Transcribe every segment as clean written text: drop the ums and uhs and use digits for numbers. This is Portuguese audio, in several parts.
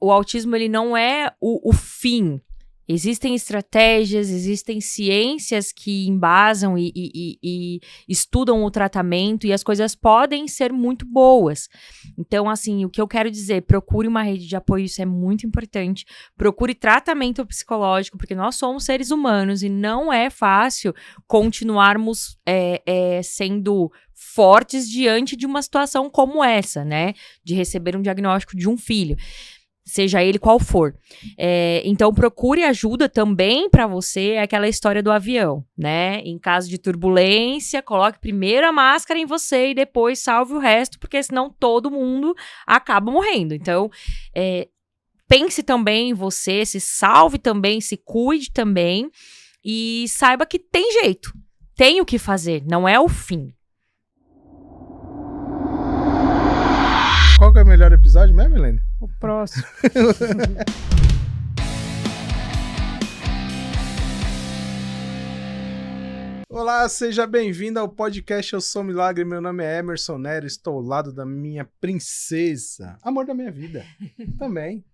o autismo, ele não é o fim. Existem estratégias, existem ciências que embasam e estudam o tratamento e as coisas podem ser muito boas. Então, assim, o que eu quero dizer, procure uma rede de apoio, isso é muito importante. Procure tratamento psicológico, porque nós somos seres humanos e não é fácil continuarmos sendo fortes diante de uma situação como essa, né? De receber um diagnóstico de um filho. Seja ele qual for. Então, procure ajuda também para você, é aquela história do avião, né? Em caso de turbulência, coloque primeiro a máscara em você e depois salve o resto, porque senão todo mundo acaba morrendo. Então, pense também em você, se salve também, se cuide também e saiba que tem jeito, tem o que fazer, não é o fim. Qual que é o melhor episódio mesmo, Helene? O próximo. Olá, seja bem-vindo ao podcast Eu Sou Milagre. Meu nome é Emerson Nero, estou ao lado da minha princesa, amor da minha vida, também.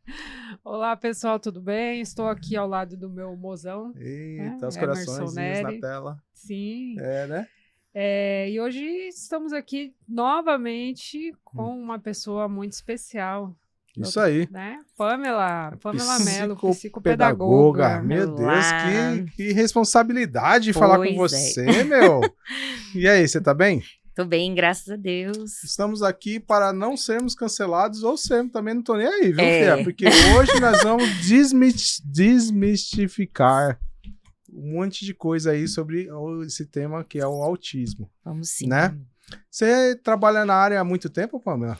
Olá, pessoal, tudo bem? Estou aqui ao lado do meu mozão. Eita, os Emerson coraçõezinhos Neri. na tela. Sim. Né? E hoje estamos aqui novamente com uma pessoa muito especial. Isso aí. Né? Pamela Mello, Psicopedagoga. psicopedagoga. Meu Deus, Olá. que responsabilidade falar com você, meu. E aí, você tá bem? Tô bem, graças a Deus. Estamos aqui para não sermos cancelados ou sermos, também não tô nem aí, viu, É. Fia? Porque hoje nós vamos desmistificar um monte de coisa aí sobre esse tema que é o autismo, Vamos sim. né? Você trabalha na área há muito tempo, Pamela?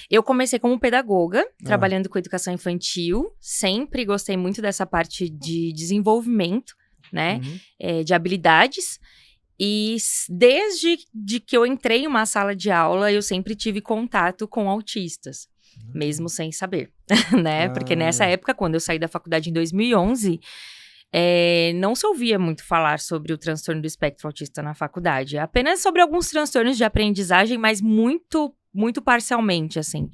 Eu comecei como pedagoga, trabalhando com educação infantil. Sempre gostei muito dessa parte de desenvolvimento, né? De habilidades. E desde que eu entrei em uma sala de aula, eu sempre tive contato com autistas, mesmo sem saber, né? Porque nessa época, quando eu saí da faculdade em 2011... não se ouvia muito falar sobre o transtorno do espectro autista na faculdade. Apenas sobre alguns transtornos de aprendizagem, mas muito, muito parcialmente, assim.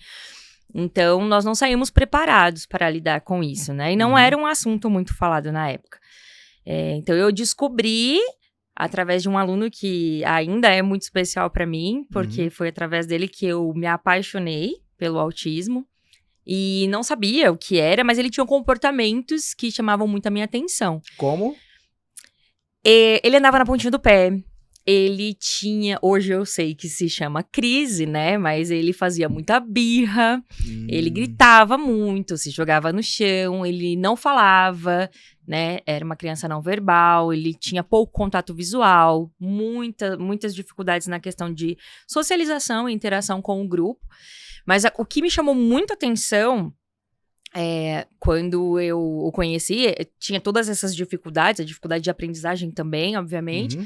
Então, nós não saímos preparados para lidar com isso, né? E não era um assunto muito falado na época. Então, eu descobri, através de um aluno que ainda é muito especial para mim, porque foi através dele que eu me apaixonei pelo autismo. E não sabia o que era, mas ele tinha comportamentos que chamavam muito a minha atenção. Como? Ele andava na pontinha do pé. Ele tinha... Hoje eu sei que se chama crise, né? Mas ele fazia muita birra. Ele gritava muito, se jogava no chão. Ele não falava, né? Era uma criança não verbal. Ele tinha pouco contato visual. Muitas dificuldades na questão de socialização e interação com o grupo. Mas o que me chamou muita atenção, quando eu o conheci, tinha todas essas dificuldades, a dificuldade de aprendizagem também, obviamente,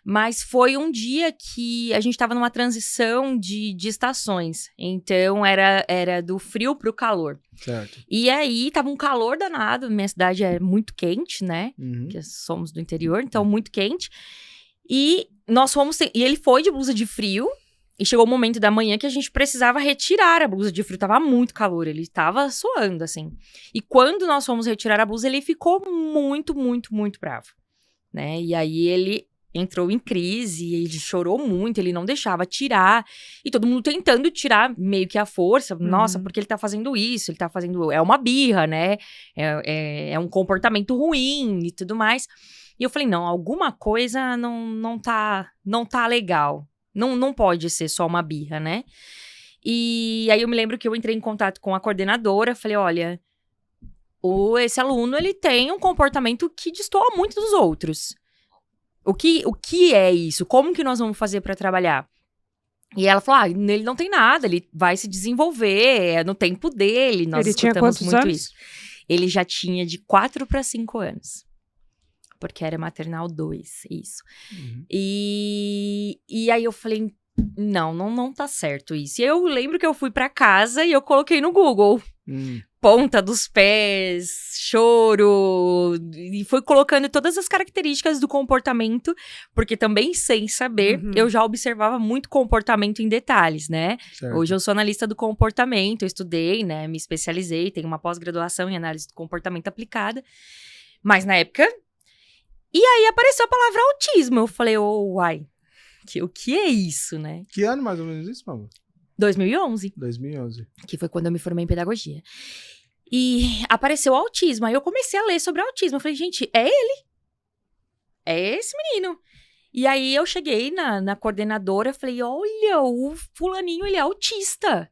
mas foi um dia que a gente estava numa transição de estações, então era do frio para o calor. Certo. E aí, tava um calor danado, minha cidade é muito quente, né, porque somos do interior, então muito quente, e ele foi de blusa de frio. E chegou o momento da manhã que a gente precisava retirar a blusa de frio. Tava muito calor, ele tava suando, assim. E quando nós fomos retirar a blusa, ele ficou muito, muito, muito bravo, né? E aí ele entrou em crise, ele chorou muito, ele não deixava tirar. E todo mundo tentando tirar meio que à força. Nossa, porque ele tá fazendo isso? Ele tá fazendo... É uma birra, né? É um comportamento ruim e tudo mais. E eu falei, não, alguma coisa não tá legal. Não pode ser só uma birra, né? E aí eu me lembro que eu entrei em contato com a coordenadora, falei, olha, esse aluno, ele tem um comportamento que destoa muito dos outros. O que é isso? Como que nós vamos fazer para trabalhar? E ela falou, ele não tem nada, ele vai se desenvolver, é no tempo dele, nós Ele tinha escutamos quantos muito anos? isso. Ele já tinha de 4 para 5 anos. Porque era maternal 2, isso. E aí eu falei, não tá certo isso. E eu lembro que eu fui pra casa e eu coloquei no Google. ponta dos pés, choro, e foi colocando todas as características do comportamento, porque também, sem saber, eu já observava muito comportamento em detalhes, né? Certo. Hoje eu sou analista do comportamento, eu estudei, né, me especializei, tenho uma pós-graduação em análise do comportamento aplicada, mas na época... E aí apareceu a palavra autismo, eu falei, uai, o que é isso, né? Que ano mais ou menos isso, Pamela? 2011. 2011. Que foi quando eu me formei em pedagogia. E apareceu o autismo. Aí eu comecei a ler sobre o autismo. Eu falei, gente, é ele. É esse menino. E aí eu cheguei na coordenadora e falei, olha, o fulaninho, ele é autista.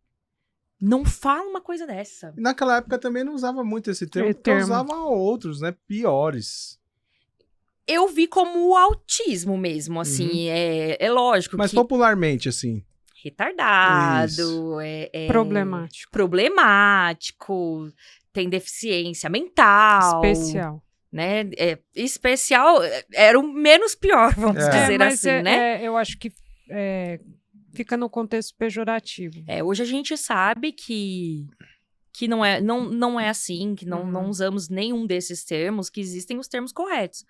Não fala uma coisa dessa. E naquela época também não usava muito esse termo, porque usava outros, né? Piores. Eu vi como o autismo mesmo, assim. É lógico Mas que... popularmente, assim. Retardado, problemático, tem deficiência mental. Especial. Né? Especial era o menos pior, vamos dizer mas assim, né? Eu acho que fica no contexto pejorativo. Hoje a gente sabe que não é assim, que não usamos nenhum desses termos, que existem os termos corretos.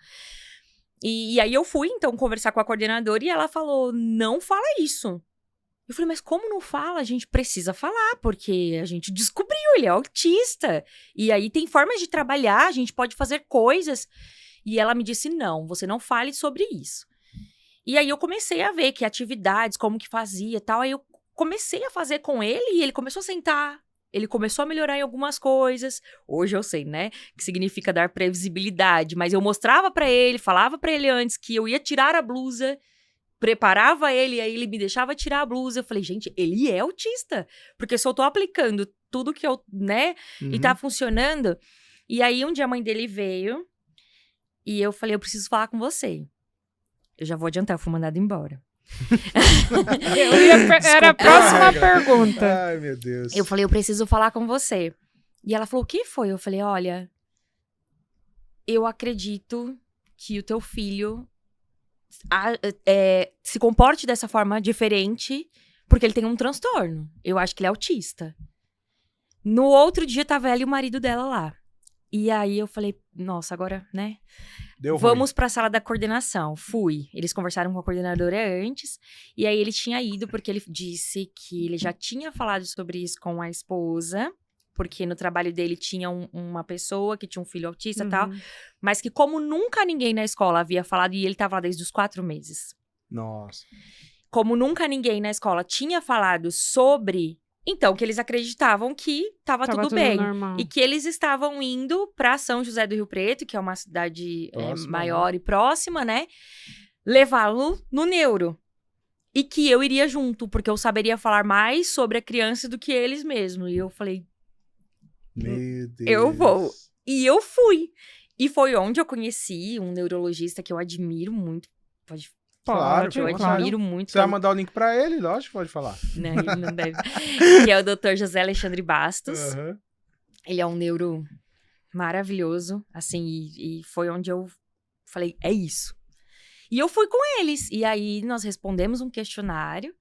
E aí eu fui, então, conversar com a coordenadora e ela falou, não fala isso. Eu falei, mas como não fala? A gente precisa falar, porque a gente descobriu, ele é autista. E aí tem formas de trabalhar, a gente pode fazer coisas. E ela me disse, não, você não fale sobre isso. E aí eu comecei a ver que atividades, como que fazia e tal. Aí eu comecei a fazer com ele e ele começou a sentar. Ele começou a melhorar em algumas coisas. Hoje eu sei, né? Que significa dar previsibilidade. Mas eu mostrava pra ele, falava pra ele antes que eu ia tirar a blusa... Preparava ele, aí ele me deixava tirar a blusa. Eu falei, gente, ele é autista. Porque se eu tô aplicando tudo que eu, né, e tá funcionando. E aí, um dia a mãe dele veio e eu falei, eu preciso falar com você. Eu já vou adiantar, eu fui mandada embora. Era a próxima pergunta. Ai, meu Deus. Eu falei, eu preciso falar com você. E ela falou, o que foi? Eu falei, olha, eu acredito que o teu filho... se comporte dessa forma diferente porque ele tem um transtorno. Eu acho que ele é autista. No outro dia tava ela e o marido dela lá. E aí eu falei, nossa, agora, né? Vamos pra sala da coordenação. Fui. Eles conversaram com a coordenadora antes. E aí ele tinha ido porque ele disse que ele já tinha falado sobre isso com a esposa. Porque no trabalho dele tinha uma pessoa que tinha um filho autista e tal. Mas que como nunca ninguém na escola havia falado, e ele tava lá desde os 4 meses. Nossa. Como nunca ninguém na escola tinha falado sobre... Então, que eles acreditavam que tava tudo bem. Normal. E que eles estavam indo pra São José do Rio Preto, que é uma cidade maior e próxima, né? Levá-lo no neuro. E que eu iria junto, porque eu saberia falar mais sobre a criança do que eles mesmos. E eu falei... Meu Deus. Eu vou. E eu fui. E foi onde eu conheci um neurologista que eu admiro muito. Claro, eu admiro muito. Você vai mandar o link pra ele? Lógico, pode falar. Não, ele não deve. Que é o Dr. José Alexandre Bastos. Ele é um neuro maravilhoso, assim, e foi onde eu falei, é isso. E eu fui com eles. E aí nós respondemos um questionário.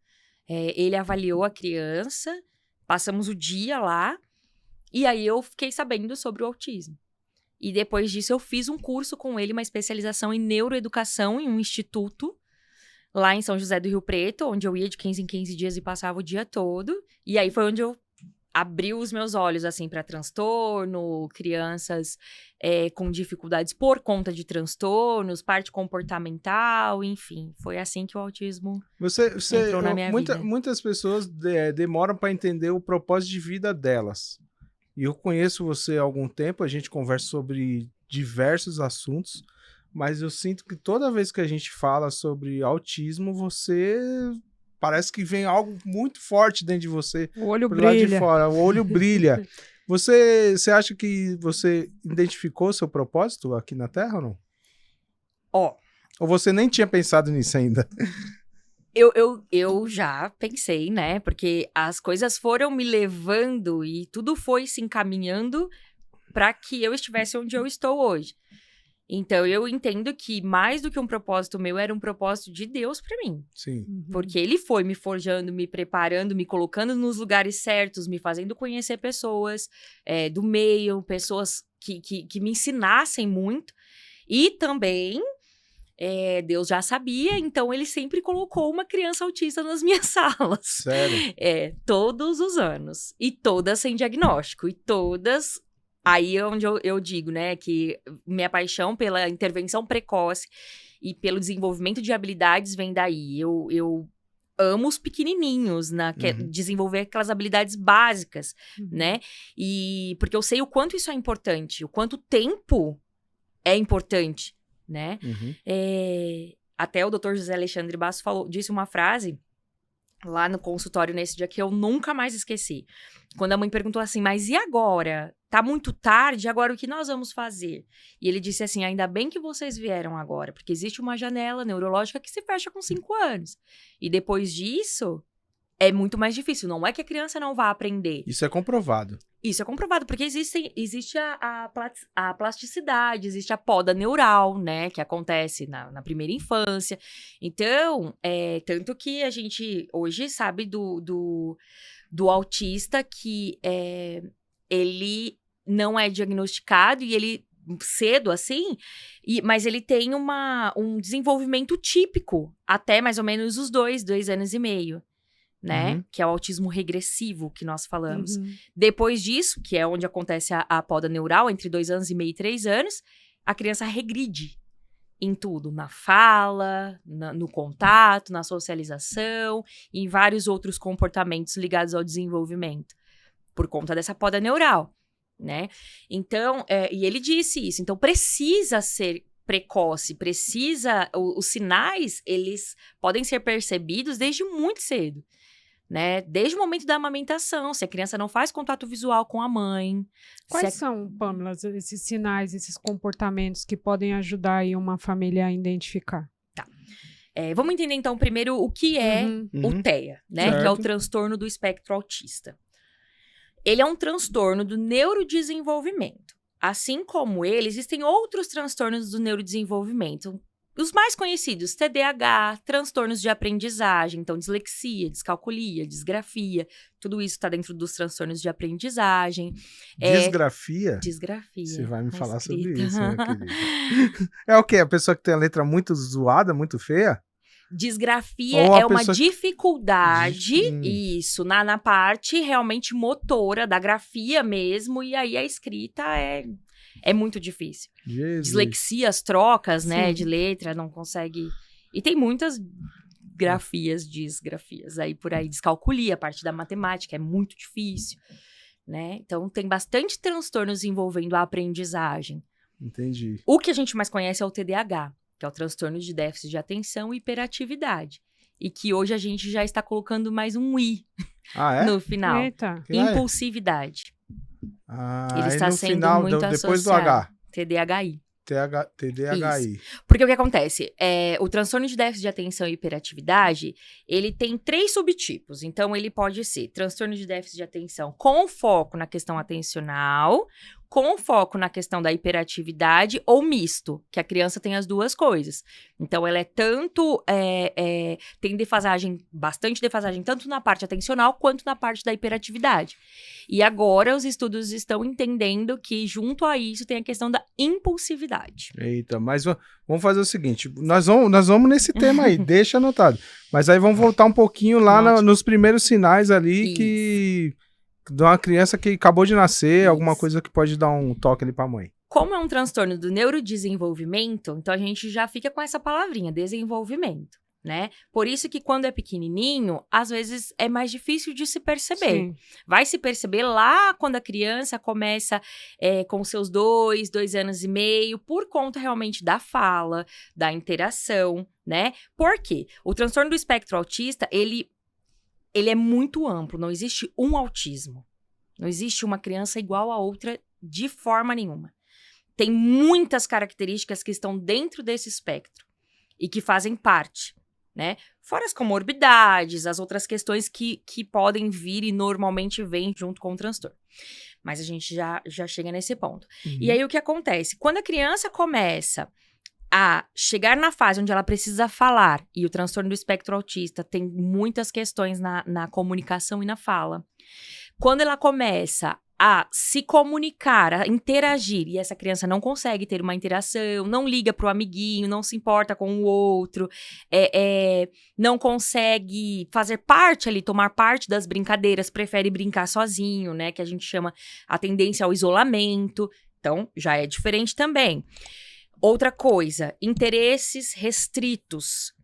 Ele avaliou a criança. Passamos o dia lá. E aí eu fiquei sabendo sobre o autismo. E depois disso eu fiz um curso com ele, uma especialização em neuroeducação em um instituto, lá em São José do Rio Preto, onde eu ia de 15 em 15 dias e passava o dia todo. E aí foi onde eu abri os meus olhos, assim, para transtorno, crianças com dificuldades por conta de transtornos, parte comportamental, enfim. Foi assim que o autismo entrou na minha vida. Muitas pessoas demoram para entender o propósito de vida delas. E eu conheço você há algum tempo, a gente conversa sobre diversos assuntos, mas eu sinto que toda vez que a gente fala sobre autismo, você parece que vem algo muito forte dentro de você. O olho brilha. Lá de fora, o olho brilha. Você acha que você identificou seu propósito aqui na Terra ou não? Ou você nem tinha pensado nisso ainda? Eu já pensei, né? Porque as coisas foram me levando e tudo foi se encaminhando para que eu estivesse onde eu estou hoje. Então, eu entendo que mais do que um propósito meu, era um propósito de Deus pra mim. Sim. Porque ele foi me forjando, me preparando, me colocando nos lugares certos, me fazendo conhecer pessoas do meio, pessoas que me ensinassem muito. E também, Deus já sabia, então ele sempre colocou uma criança autista nas minhas salas. Sério? Todos os anos. E todas sem diagnóstico. E todas... Aí é onde eu digo, né, que minha paixão pela intervenção precoce e pelo desenvolvimento de habilidades vem daí. Eu amo os pequenininhos, desenvolver aquelas habilidades básicas, né? E porque eu sei o quanto isso é importante, o quanto tempo é importante, né? Até o Dr. José Alexandre Basso disse uma frase lá no consultório nesse dia que eu nunca mais esqueci. Quando a mãe perguntou assim, mas e agora? Tá muito tarde, agora o que nós vamos fazer? E ele disse assim, ainda bem que vocês vieram agora, porque existe uma janela neurológica que se fecha com 5 anos. E depois disso, é muito mais difícil. Não é que a criança não vá aprender. Isso é comprovado. Isso é comprovado, porque existe a plasticidade, existe a poda neural, né, que acontece na primeira infância. Então, tanto que a gente hoje sabe do autista que ele não é diagnosticado e ele cedo assim, mas ele tem um desenvolvimento típico até mais ou menos os 2 anos e meio. Né? Que é o autismo regressivo que nós falamos. Depois disso, que é onde acontece a poda neural, entre 2 anos e meio e 3 anos, a criança regride em tudo, na fala, no contato, na socialização, e em vários outros comportamentos ligados ao desenvolvimento, por conta dessa poda neural, né? Então, e ele disse isso, então precisa ser precoce, os sinais, eles podem ser percebidos desde muito cedo. Né? Desde o momento da amamentação, se a criança não faz contato visual com a mãe. Quais são, Pamela, esses sinais, esses comportamentos que podem ajudar aí uma família a identificar? Tá. Vamos entender, então, primeiro o que é o TEA, né? Certo. Que é o transtorno do espectro autista. Ele é um transtorno do neurodesenvolvimento. Assim como ele, existem outros transtornos do neurodesenvolvimento. Os mais conhecidos, TDAH, transtornos de aprendizagem, então dislexia, descalculia, disgrafia, tudo isso está dentro dos transtornos de aprendizagem. Disgrafia? Disgrafia. Você vai me tá falar escrito. sobre isso, minha querida. É o quê? A pessoa que tem a letra muito zoada, muito feia? Disgrafia Ou a é uma pessoa dificuldade, isso, na parte realmente motora, da grafia mesmo, e aí a escrita é muito difícil. Jesus. Dislexia, as trocas, né, Sim. de letra, não consegue... E tem muitas disgrafias aí por aí. Descalculia, a parte da matemática, é muito difícil, né? Então, tem bastante transtornos envolvendo a aprendizagem. Entendi. O que a gente mais conhece é o TDAH, que é o transtorno de déficit de atenção e hiperatividade. E que hoje a gente já está colocando mais um I no final. Eita. Impulsividade. Ele aí está no sendo final, muito depois do associado. H. TDAHI. TDAHI. Porque o que acontece? O transtorno de déficit de atenção e hiperatividade, ele tem 3 subtipos. Então, ele pode ser transtorno de déficit de atenção com foco na questão atencional, com foco na questão da hiperatividade ou misto, que a criança tem as duas coisas. Então, ela tem bastante defasagem, tanto na parte atencional quanto na parte da hiperatividade. E agora, os estudos estão entendendo que, junto a isso, tem a questão da impulsividade. Eita, mas vamos fazer o seguinte, nós vamos nesse tema aí, deixa anotado. Mas aí vamos voltar um pouquinho lá nos primeiros sinais ali que... de uma criança que acabou de nascer, alguma coisa que pode dar um toque ali pra mãe. Como é um transtorno do neurodesenvolvimento, então a gente já fica com essa palavrinha, desenvolvimento, né? Por isso que quando é pequenininho, às vezes é mais difícil de se perceber. Sim. Vai se perceber lá quando a criança começa com seus 2 anos e meio, por conta realmente da fala, da interação, né? Por quê? O transtorno do espectro autista, ele é muito amplo, não existe um autismo. Não existe uma criança igual a outra de forma nenhuma. Tem muitas características que estão dentro desse espectro e que fazem parte, né? Fora as comorbidades, as outras questões que podem vir e normalmente vêm junto com o transtorno. Mas a gente já chega nesse ponto. E aí, o que acontece? Quando a criança começa a chegar na fase onde ela precisa falar, e o transtorno do espectro autista tem muitas questões na comunicação e na fala. Quando ela começa a se comunicar, a interagir, e essa criança não consegue ter uma interação, não liga pro amiguinho, não se importa com o outro, não consegue fazer parte ali, tomar parte das brincadeiras, prefere brincar sozinho, né, que a gente chama a tendência ao isolamento, então já é diferente também. Outra coisa, interesses restritos.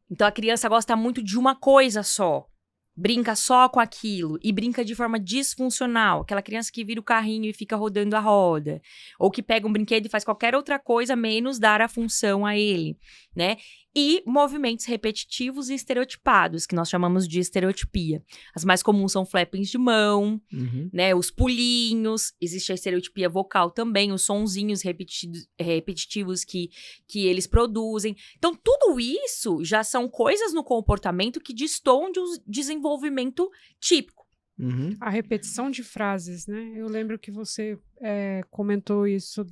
Então a criança gosta muito de uma coisa só. Brinca só com aquilo e brinca de forma disfuncional. Aquela criança que vira o carrinho e fica rodando a roda. Ou que pega um brinquedo e faz qualquer outra coisa menos dar a função a ele, né? E movimentos repetitivos e estereotipados, que nós chamamos de estereotipia. As mais comuns são flappings de mão, né? Os pulinhos. Existe a estereotipia vocal também, os sonzinhos repetitivos que eles produzem. Então, tudo isso já são coisas no comportamento que destoam de um desenvolvimento típico. A repetição de frases, né? Eu lembro que você comentou isso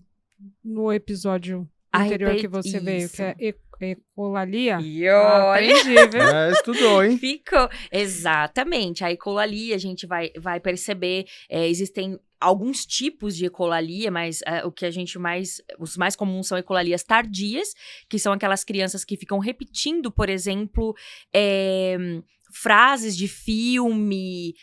no episódio anterior que você veio, que é ecolalia. Aprendi, viu? Estudou, hein? Ficou. Exatamente. A ecolalia, a gente vai perceber, existem alguns tipos de ecolalia, mas o que a gente os mais comuns são ecolalias tardias, que são aquelas crianças que ficam repetindo, por exemplo, frases de filme,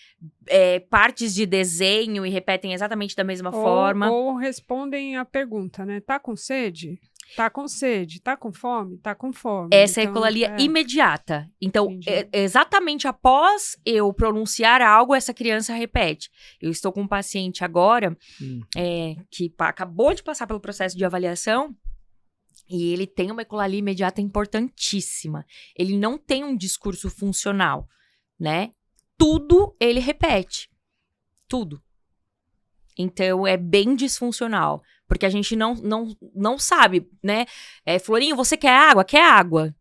partes de desenho e repetem exatamente da mesma forma. Ou respondem a pergunta, né? Tá com sede? Tá com sede, tá com fome? Tá com fome. Essa então, é a ecolalia imediata. Então, exatamente após eu pronunciar algo, essa criança repete. Eu estou com um paciente agora que acabou de passar pelo processo de avaliação e ele tem uma ecolalia imediata importantíssima. Ele não tem um discurso funcional, né? Tudo ele repete. Tudo. Então, é bem disfuncional. Porque a gente não sabe, né? Florinho, você quer água? Quer água.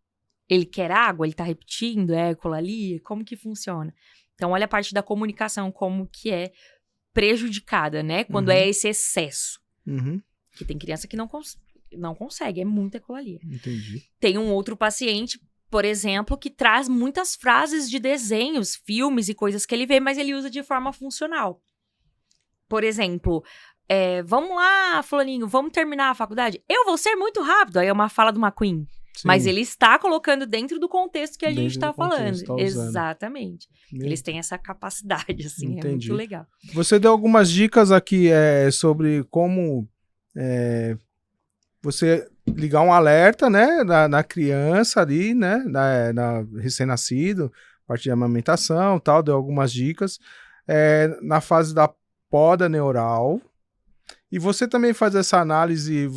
Ele quer água? Ele tá repetindo? Ecolalia? Como que funciona? Então, olha a parte da comunicação, como que é prejudicada, né? Quando é esse excesso. Que tem criança que não consegue, é muita ecolalia. Entendi. Tem um outro paciente, por exemplo, que traz muitas frases de desenhos, filmes e coisas que ele vê, mas ele usa de forma funcional. Por exemplo, vamos lá, Florinho, vamos terminar a faculdade? Eu vou ser muito rápido. Aí é uma fala do McQueen. Sim. Mas ele está colocando dentro do contexto que a gente está falando. Tá exatamente. Eles têm essa capacidade, assim, Entendi. É muito legal. Você deu algumas dicas aqui sobre como você ligar um alerta, né, na criança ali, né, na recém-nascido, a partir de amamentação, tal, deu algumas dicas. Na fase da poda neural. E você também faz essa análise,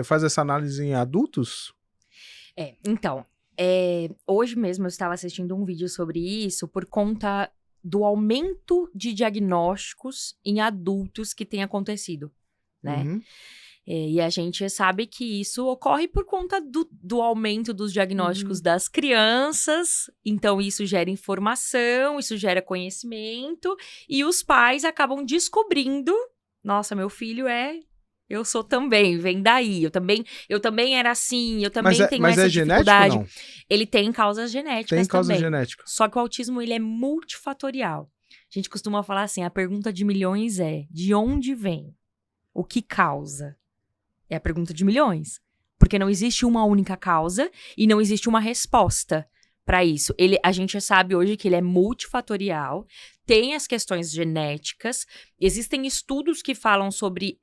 faz essa análise em adultos? Então, hoje mesmo eu estava assistindo um vídeo sobre isso por conta do aumento de diagnósticos em adultos que tem acontecido, né? E a gente sabe que isso ocorre por conta do aumento dos diagnósticos das crianças. Então, isso gera informação, isso gera conhecimento. E os pais acabam descobrindo... Nossa, meu filho eu sou também, vem daí. Eu também era assim, eu também tenho essa dificuldade. Genético, não? Ele tem causas genéticas Tem causa também. genética. Só que o autismo, ele é multifatorial. A gente costuma falar assim, a pergunta de milhões é, de onde vem? O que causa? É a pergunta de milhões. Porque não existe uma única causa e não existe uma resposta para isso. A gente sabe hoje que ele é multifatorial, tem as questões genéticas, existem estudos que falam sobre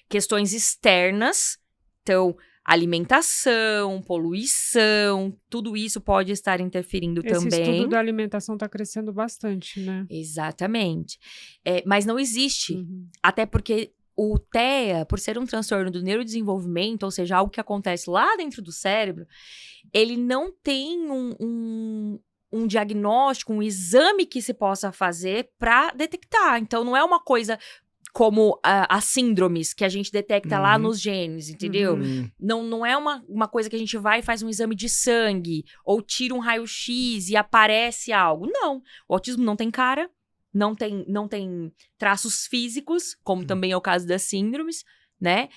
questões externas, então alimentação, poluição, tudo isso pode estar interferindo também. Esse estudo da alimentação está crescendo bastante, né? Exatamente. Mas não existe, até porque o TEA, por ser um transtorno do neurodesenvolvimento, ou seja, algo que acontece lá dentro do cérebro, ele não tem um diagnóstico, um exame que se possa fazer para detectar. Então, não é uma coisa como as síndromes que a gente detecta lá nos genes, entendeu? Não é uma coisa que a gente vai e faz um exame de sangue, ou tira um raio-x e aparece algo. Não. O autismo não tem cara, não tem traços físicos, como também é o caso das síndromes, né?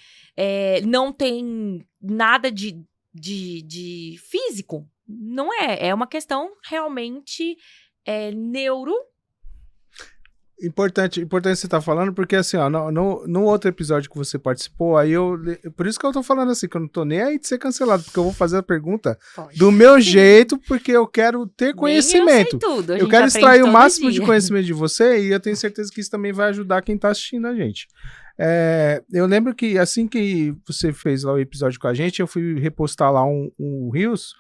Não tem nada de físico. Não é. É uma questão realmente neuro. Importante você estar falando, porque assim, ó, no outro episódio que você participou, aí por isso que eu tô falando assim, que eu não tô nem aí de ser cancelado, porque eu vou fazer a pergunta do meu jeito, porque eu quero ter conhecimento. Eu quero extrair o máximo de conhecimento de você, e eu tenho certeza que isso também vai ajudar quem tá assistindo a gente. Eu lembro que assim que você fez lá o episódio com a gente, eu fui repostar lá um Reels.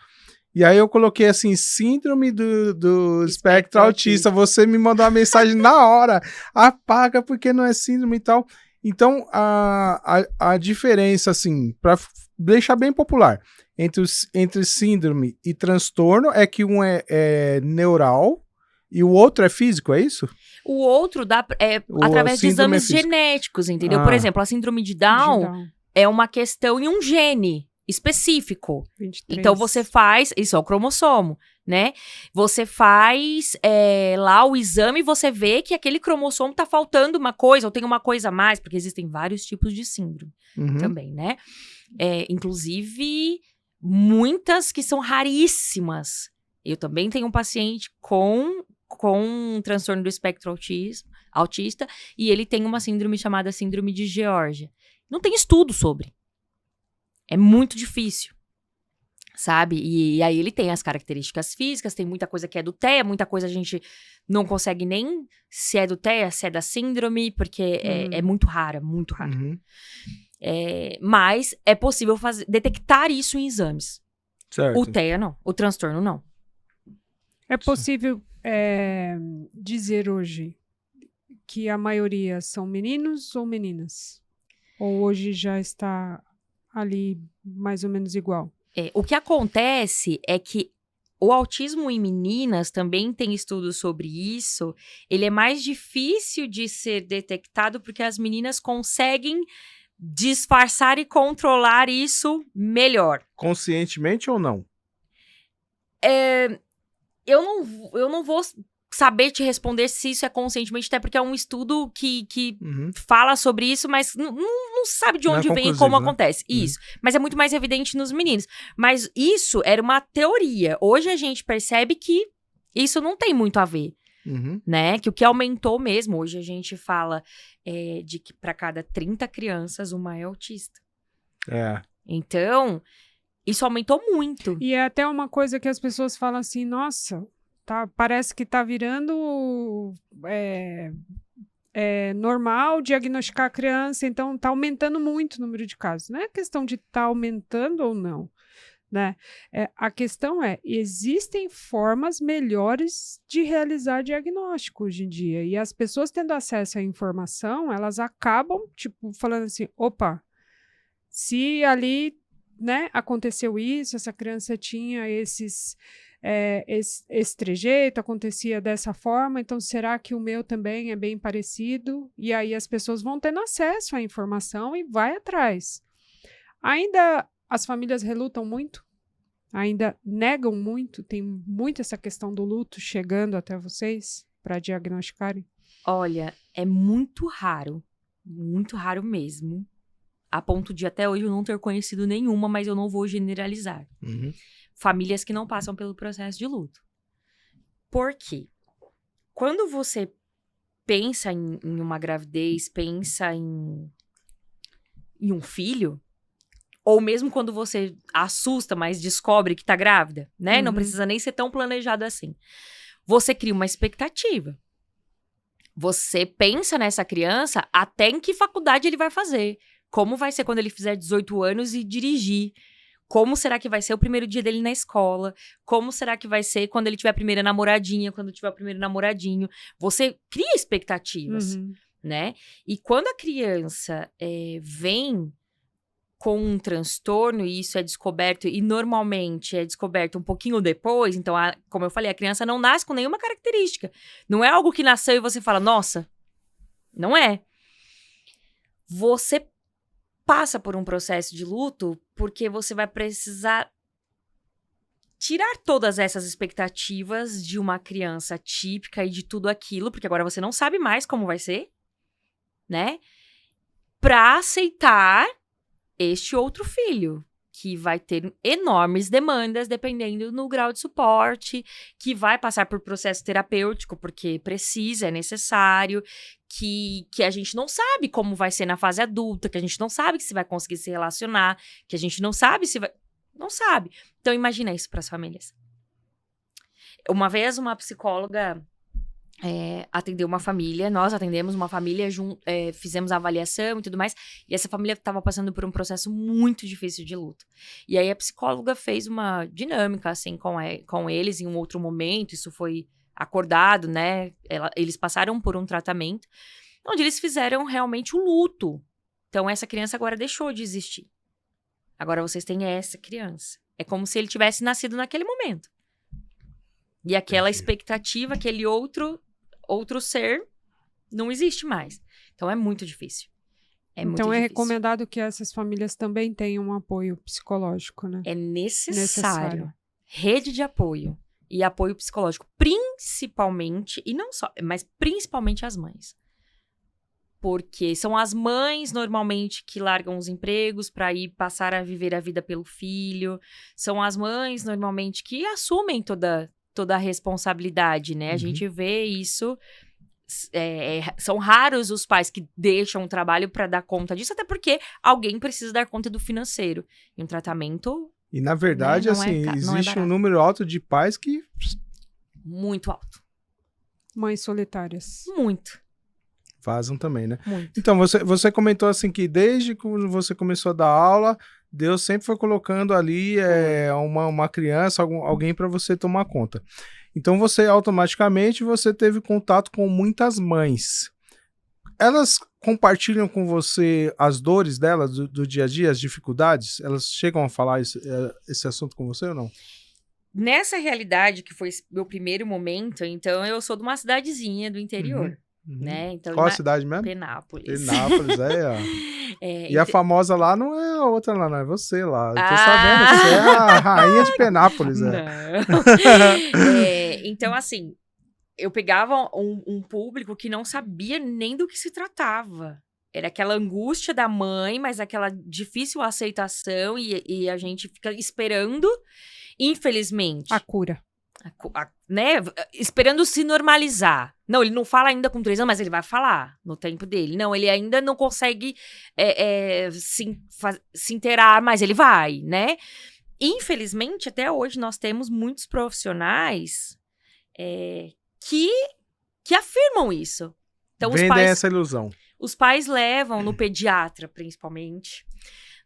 E aí eu coloquei assim, síndrome do espectro autista. Você me mandou uma mensagem na hora. Apaga porque não é síndrome e tal. Então, a diferença, assim, para deixar bem popular, entre síndrome e transtorno é que um é neural e o outro é físico, é isso? O outro através de exames genéticos, entendeu? Por exemplo, a síndrome de Down é uma questão em um gene específico. 23. Então, você faz... Isso é o cromossomo, né? Você faz lá o exame e você vê que aquele cromossomo tá faltando uma coisa ou tem uma coisa a mais, porque existem vários tipos de síndrome também, né? Inclusive, muitas que são raríssimas. Eu também tenho um paciente com um transtorno do espectro autista e ele tem uma síndrome chamada síndrome de George. Não tem estudo sobre. É muito difícil, sabe? E aí ele tem as características físicas, tem muita coisa que é do TEA, muita coisa a gente não consegue nem se é do TEA, se é da síndrome, porque é muito rara, muito rara. Mas é possível detectar isso em exames. Certo. O TEA não, o transtorno não. É possível dizer hoje que a maioria são meninos ou meninas? Ou hoje já está ali mais ou menos igual? O que acontece é que o autismo em meninas, também tem estudos sobre isso, ele é mais difícil de ser detectado porque as meninas conseguem disfarçar e controlar isso melhor. Conscientemente ou não? Eu não vou saber te responder se isso é conscientemente, até porque é um estudo que fala sobre isso, mas não sabe de onde vem e como acontece. Isso. Mas é muito mais evidente nos meninos. Mas isso era uma teoria. Hoje a gente percebe que isso não tem muito a ver. Né? Que o que aumentou mesmo, hoje a gente fala de que para cada 30 crianças, uma é autista. Então, isso aumentou muito. E é até uma coisa que as pessoas falam assim, nossa, parece que tá virando normal diagnosticar a criança, então tá aumentando muito o número de casos. Não é questão de tá aumentando ou não, né? A questão existem formas melhores de realizar diagnóstico hoje em dia, e as pessoas tendo acesso à informação, elas acabam, tipo, falando assim, opa, se ali, né, aconteceu isso, essa criança tinha esse trejeito, acontecia dessa forma, então será que o meu também é bem parecido? E aí as pessoas vão tendo acesso à informação e vai atrás. Ainda as famílias relutam muito, ainda negam muito, tem muito essa questão do luto chegando até vocês para diagnosticarem? Olha, é muito raro mesmo, a ponto de até hoje eu não ter conhecido nenhuma, mas eu não vou generalizar. Famílias que não passam pelo processo de luto. Por quê? Quando você pensa em uma gravidez, pensa em um filho, ou mesmo quando você assusta, mas descobre que tá grávida, né? Não precisa nem ser tão planejado assim. Você cria uma expectativa. Você pensa nessa criança até em que faculdade ele vai fazer. Como vai ser quando ele fizer 18 anos e dirigir? Como será que vai ser o primeiro dia dele na escola? Como será que vai ser quando ele tiver a primeira namoradinha, quando tiver o primeiro namoradinho? Você cria expectativas, né? E quando a criança vem com um transtorno, e isso é descoberto, e normalmente é descoberto um pouquinho depois, então, como eu falei, a criança não nasce com nenhuma característica. Não é algo que nasceu e você fala, nossa, não é. Você passa por um processo de luto porque você vai precisar tirar todas essas expectativas de uma criança típica e de tudo aquilo, porque agora você não sabe mais como vai ser, né? Pra aceitar este outro filho, que vai ter enormes demandas, dependendo no grau de suporte, que vai passar por processo terapêutico, porque precisa, é necessário, que a gente não sabe como vai ser na fase adulta, que a gente não sabe se vai conseguir se relacionar, que a gente não sabe se vai... Não sabe. Então, imagina isso para as famílias. Uma vez, uma psicóloga atendeu uma família, nós atendemos uma família, fizemos a avaliação e tudo mais, e essa família estava passando por um processo muito difícil de luto. E aí a psicóloga fez uma dinâmica, assim, com eles em um outro momento, isso foi acordado, né? Eles passaram por um tratamento, onde eles fizeram realmente o luto. Então, essa criança agora deixou de existir. Agora vocês têm essa criança. É como se ele tivesse nascido naquele momento. E aquela expectativa, aquele outro ser, não existe mais. Então, é muito difícil. Então, é recomendado que essas famílias também tenham um apoio psicológico, né? É necessário. Rede de apoio e apoio psicológico. Principalmente, e não só, mas principalmente as mães. Porque são as mães, normalmente, que largam os empregos para ir passar a viver a vida pelo filho. São as mães, normalmente, que assumem toda a responsabilidade, né? A gente vê isso. São raros os pais que deixam o trabalho para dar conta disso, até porque alguém precisa dar conta do financeiro. E um tratamento... E, na verdade, assim, existe um número alto de pais que... Muito alto. Mães solitárias. Muito. Vazam também, né? Muito. Então, você comentou assim que desde que você começou a dar aula, Deus sempre foi colocando ali uma criança, alguém para você tomar conta. Então, automaticamente, você teve contato com muitas mães. Elas compartilham com você as dores delas do dia a dia, as dificuldades? Elas chegam a falar esse assunto com você ou não? Nessa realidade, que foi meu primeiro momento, então, eu sou de uma cidadezinha do interior. Né? Então, qual a cidade mesmo? Penápolis. Penápolis, e a famosa lá não é a outra lá, não é você lá. Eu tô sabendo que você é a rainha de Penápolis. Não. Então, assim, eu pegava um público que não sabia nem do que se tratava. Era aquela angústia da mãe, mas aquela difícil aceitação e a gente fica esperando, infelizmente. A cura. Né? Esperando se normalizar. Não, ele não fala ainda com 3 anos, mas ele vai falar no tempo dele. Não, ele ainda não consegue se inteirar, mas ele vai, né? Infelizmente, até hoje, nós temos muitos profissionais que afirmam isso. Então, vendem essa ilusão. Os pais levam no pediatra, principalmente,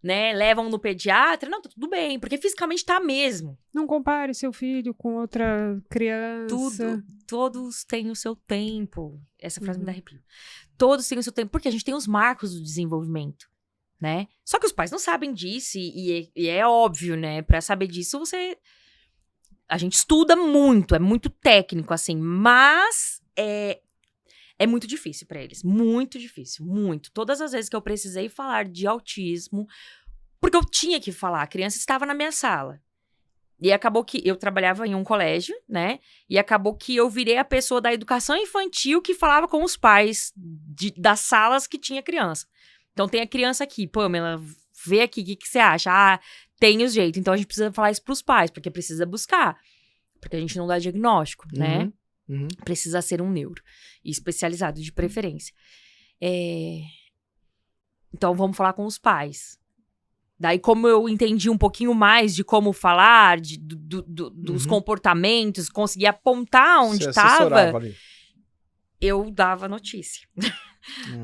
né? Levam no pediatra, não, tá tudo bem, porque fisicamente tá mesmo. Não compare seu filho com outra criança. Todos têm o seu tempo. Essa frase me dá arrepio. Todos têm o seu tempo, porque a gente tem os marcos do desenvolvimento, né? Só que os pais não sabem disso, e é óbvio, né? Pra saber disso, a gente estuda muito, é muito técnico, assim, mas é muito difícil pra eles. Muito difícil, muito. Todas as vezes que eu precisei falar de autismo, porque eu tinha que falar, a criança estava na minha sala. E acabou que eu trabalhava em um colégio, né? E acabou que eu virei a pessoa da educação infantil que falava com os pais das salas que tinha criança. Então, tem a criança aqui, Pamela, vê aqui, o que você acha? Ah, tem os jeitos. Então, a gente precisa falar isso pros pais, porque precisa buscar. Porque a gente não dá diagnóstico, né? Precisa ser um neuro. Especializado, de preferência. Então, vamos falar com os pais. Daí, como eu entendi um pouquinho mais de como falar, dos comportamentos, consegui apontar onde estava, eu dava notícia.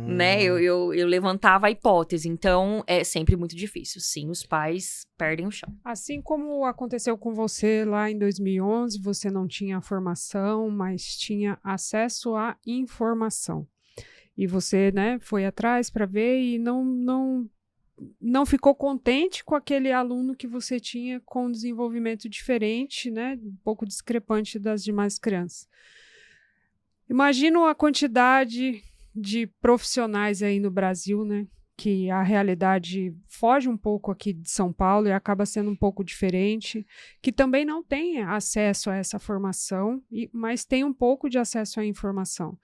Né? Eu levantava a hipótese. Então, é sempre muito difícil. Sim, os pais perdem o chão. Assim como aconteceu com você lá em 2011, você não tinha formação, mas tinha acesso à informação. E você, né, foi atrás para ver e não ficou contente com aquele aluno que você tinha com um desenvolvimento diferente, né, um pouco discrepante das demais crianças. Imagino a quantidade de profissionais aí no Brasil, né, que a realidade foge um pouco aqui de São Paulo e acaba sendo um pouco diferente, que também não tem acesso a essa formação, mas tem um pouco de acesso à informação.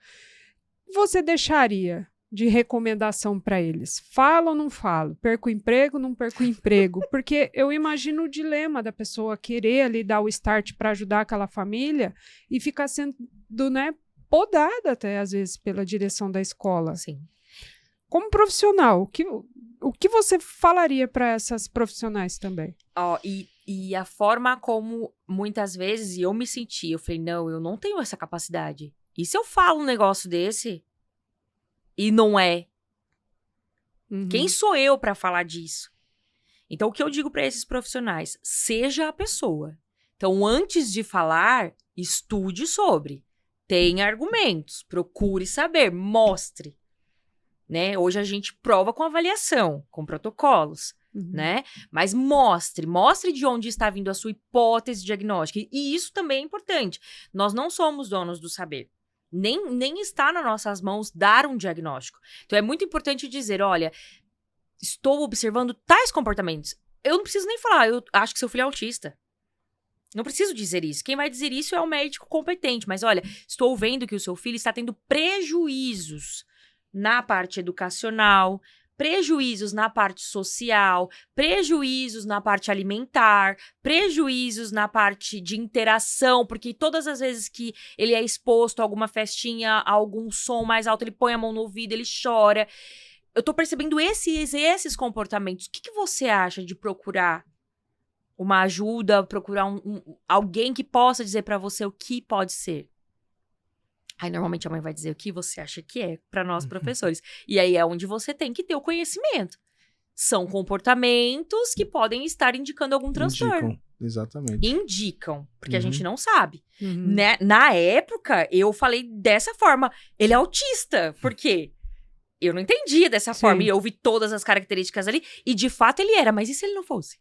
Você deixaria de recomendação para eles? Falo ou não falo? Perco o emprego, não perco o emprego? Porque eu imagino o dilema da pessoa querer ali dar o start para ajudar aquela família e ficar sendo, né, podada até às vezes pela direção da escola. Sim. Como profissional, o que você falaria para essas profissionais também? E a forma como muitas vezes eu me senti, eu falei, não, eu não tenho essa capacidade. E se eu falo um negócio desse e não é? Quem sou eu para falar disso? Então, o que eu digo para esses profissionais? Seja a pessoa. Então, antes de falar, estude sobre. Tenha argumentos, procure saber, mostre. Né? Hoje a gente prova com avaliação, com protocolos, né? Mas mostre de onde está vindo a sua hipótese diagnóstica. E isso também é importante. Nós não somos donos do saber. Nem está nas nossas mãos dar um diagnóstico. Então é muito importante dizer, olha, estou observando tais comportamentos. Eu não preciso nem falar, eu acho que seu filho é autista. Não preciso dizer isso. Quem vai dizer isso é o médico competente. Mas olha, estou vendo que o seu filho está tendo prejuízos na parte educacional, prejuízos na parte social, prejuízos na parte alimentar, prejuízos na parte de interação, porque todas as vezes que ele é exposto a alguma festinha, a algum som mais alto, ele põe a mão no ouvido, ele chora. Eu tô percebendo esses comportamentos. O que você acha de procurar uma ajuda, procurar alguém que possa dizer pra você o que pode ser? Aí, normalmente, a mãe vai dizer o que você acha que é para nós, professores. E aí é onde você tem que ter o conhecimento. São comportamentos que podem estar indicando algum transtorno. Indicam, exatamente. Indicam, porque a gente não sabe. Né? Na época, eu falei dessa forma. Ele é autista. Por quê? Eu não entendia dessa forma. E eu vi todas as características ali. E, de fato, ele era. Mas e se ele não fosse?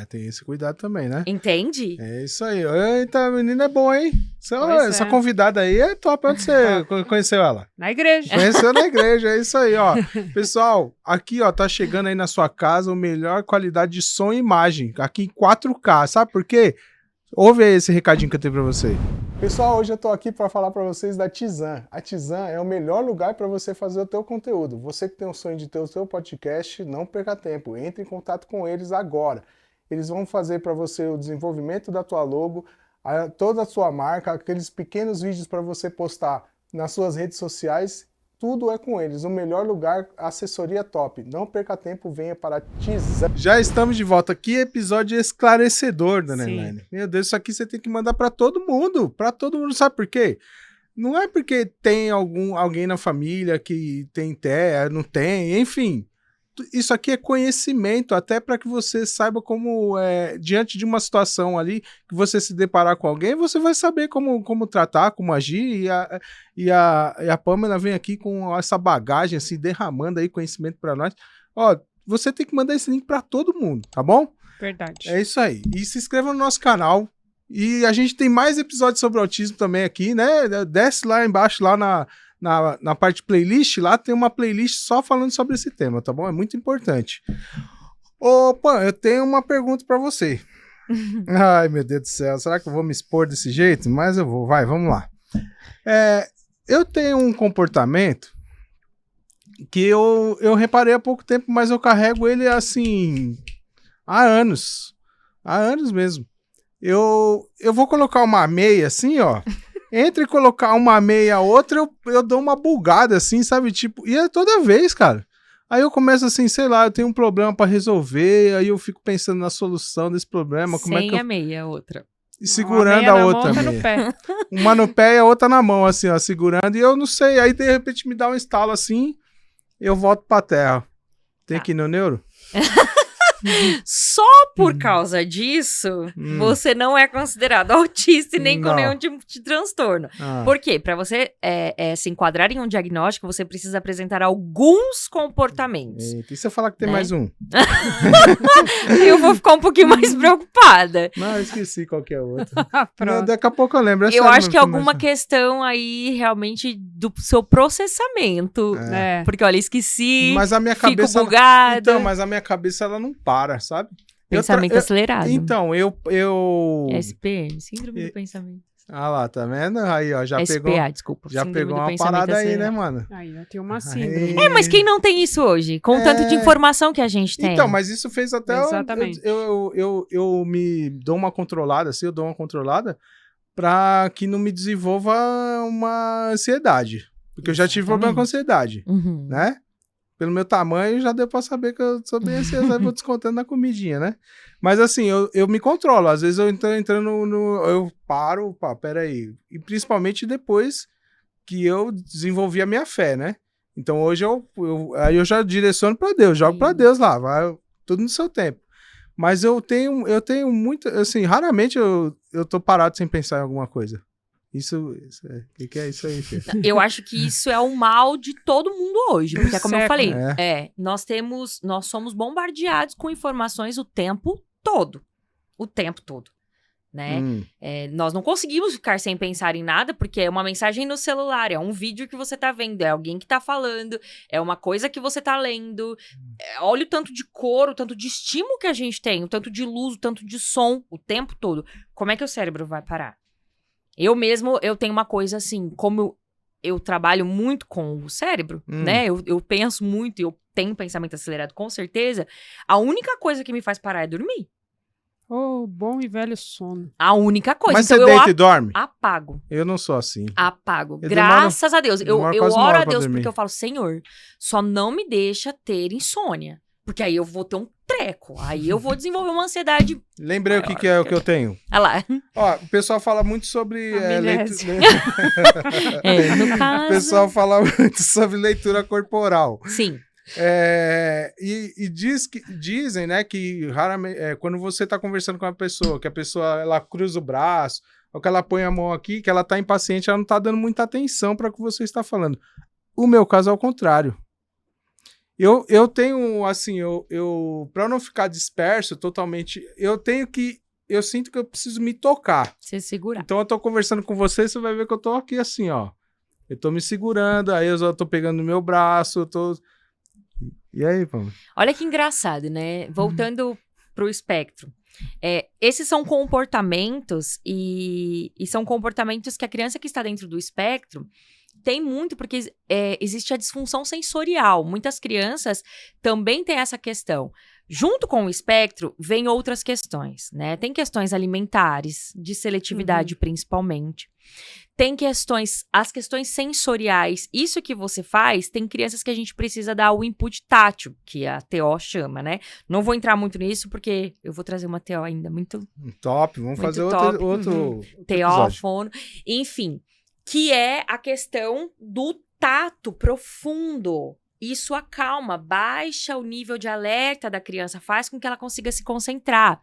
Tem esse cuidado também, né? Entende? É isso aí. Eita, a menina é boa, hein? Essa convidada aí é top. Onde você conheceu ela? Na igreja. Conheceu na igreja, é isso aí, ó. Pessoal, aqui, ó, tá chegando aí na sua casa a melhor qualidade de som e imagem. Aqui em 4K, sabe por quê? Ouve aí esse recadinho que eu tenho pra você. Pessoal, hoje eu tô aqui para falar para vocês da Tizan. A Tizan é o melhor lugar para você fazer o teu conteúdo. Você que tem o sonho de ter o seu podcast, não perca tempo. Entre em contato com eles agora. Eles vão fazer para você o desenvolvimento da tua logo, toda a sua marca, aqueles pequenos vídeos para você postar nas suas redes sociais, tudo é com eles. O melhor lugar, assessoria top. Não perca tempo, venha para a Tizan. Já estamos de volta aqui, episódio esclarecedor, dona Elaine. Meu Deus, isso aqui você tem que mandar para todo mundo. Para todo mundo, sabe por quê? Não é porque tem alguém na família que tem TEA, não tem, enfim. Isso aqui é conhecimento, até para que você saiba como, diante de uma situação ali, que você se deparar com alguém, você vai saber como tratar, como agir, e a Pamela vem aqui com essa bagagem, assim, derramando aí conhecimento para nós. Ó, você tem que mandar esse link para todo mundo, tá bom? Verdade. É isso aí. E se inscreva no nosso canal, e a gente tem mais episódios sobre autismo também aqui, né? Desce lá embaixo, lá na parte playlist, lá tem uma playlist só falando sobre esse tema, tá bom? É muito importante. Opa, eu tenho uma pergunta pra você. Ai, meu Deus do céu, será que eu vou me expor desse jeito? Mas eu vou, vamos lá. Eu tenho um comportamento que eu reparei há pouco tempo, mas eu carrego ele assim há anos mesmo. Eu vou colocar uma meia assim, ó. Entre colocar uma meia e a outra, eu dou uma bugada, assim, sabe? Tipo, e é toda vez, cara. Aí eu começo assim, sei lá, eu tenho um problema pra resolver, aí eu fico pensando na solução desse problema. Como é que a meia, outra. E segurando a outra mão, meia. no pé. Uma no pé e a outra na mão, assim, ó, segurando. E eu não sei, aí de repente me dá um estalo assim, eu volto pra terra. Tem que ir no neuro? Só por causa disso, você não é considerado autista e nem com nenhum tipo de transtorno. Por quê? Para você se enquadrar em um diagnóstico, você precisa apresentar alguns comportamentos. E se eu falar que tem mais um? Eu vou ficar um pouquinho mais preocupada. Não, eu esqueci qual que é o outro. Não, daqui a pouco eu lembro. Eu acho que é alguma questão aí, realmente, do seu processamento. Porque, olha, esqueci, mas a minha fico cabeça, bugada. Então, mas a minha cabeça, ela não para, sabe? Pensamento acelerado. Então, eu... SPM, síndrome do pensamento. Ah lá, tá vendo? Aí, ó, já SPA, pegou... desculpa. Já pegou uma parada aí, né, mano? Aí, ó, tem uma síndrome. Mas quem não tem isso hoje? Com o tanto de informação que a gente tem. Então, mas isso fez até... Exatamente. Eu me dou uma controlada, assim, eu dou uma controlada pra que não me desenvolva uma ansiedade. Porque eu já tive problema com ansiedade, né? Pelo meu tamanho, já deu pra saber que eu sou bem ansioso, aí vou descontando na comidinha, né? Mas assim, eu me controlo. Às vezes eu entrando eu paro, peraí. E principalmente depois que eu desenvolvi a minha fé, né? Então hoje aí eu já direciono pra Deus, jogo pra Deus lá, vai tudo no seu tempo. Mas eu tenho muito, assim, raramente eu tô parado sem pensar em alguma coisa. Isso que é isso aí, filho? Eu acho que isso é o mal de todo mundo hoje, porque como eu falei, nós somos bombardeados com informações o tempo todo, né? Nós não conseguimos ficar sem pensar em nada, porque é uma mensagem no celular, é um vídeo que você tá vendo, é alguém que tá falando, é uma coisa que você tá lendo, olha o tanto de cor, o tanto de estímulo que a gente tem, o tanto de luz, o tanto de som, o tempo todo. Como é que o cérebro vai parar? Eu tenho uma coisa assim, como eu trabalho muito com o cérebro, né? Eu penso muito, eu tenho pensamento acelerado, com certeza. A única coisa que me faz parar é dormir. Oh, bom e velho sono. A única coisa. Mas então, você deita e dorme? Apago. Eu não sou assim. Apago. Graças a Deus. Eu oro a Deus dormir. porque eu falo, Senhor, só não me deixa ter insônia. Porque aí eu vou ter um treco. Aí eu vou desenvolver uma ansiedade. Lembrei o que é o que eu tenho. Olha lá. Ó, o pessoal fala muito sobre leitura. No caso... O pessoal fala muito sobre leitura corporal. Sim. E dizem, né, que raramente, quando você tá conversando com uma pessoa, que a pessoa ela cruza o braço, ou que ela põe a mão aqui, que ela tá impaciente, ela não tá dando muita atenção para o que você está falando. O meu caso é o contrário. Eu tenho, assim, pra não ficar disperso totalmente, eu sinto que eu preciso me tocar. Se segurar. Então eu tô conversando com você vai ver que eu tô aqui assim, ó. Eu tô me segurando, aí eu tô pegando no meu braço, eu tô... E aí, vamos? Olha que engraçado, né? Voltando pro espectro. Esses são comportamentos e são comportamentos que a criança que está dentro do espectro tem muito, porque existe a disfunção sensorial. Muitas crianças também têm essa questão. Junto com o espectro, vem outras questões, né? Tem questões alimentares, de seletividade principalmente. Tem as questões sensoriais. Isso que você faz, tem crianças que a gente precisa dar o input tátil, que a TO chama, né? Não vou entrar muito nisso, porque eu vou trazer uma TO ainda muito... Top, vamos fazer outro TO, fono, enfim... Que é a questão do tato profundo. Isso acalma, baixa o nível de alerta da criança, faz com que ela consiga se concentrar.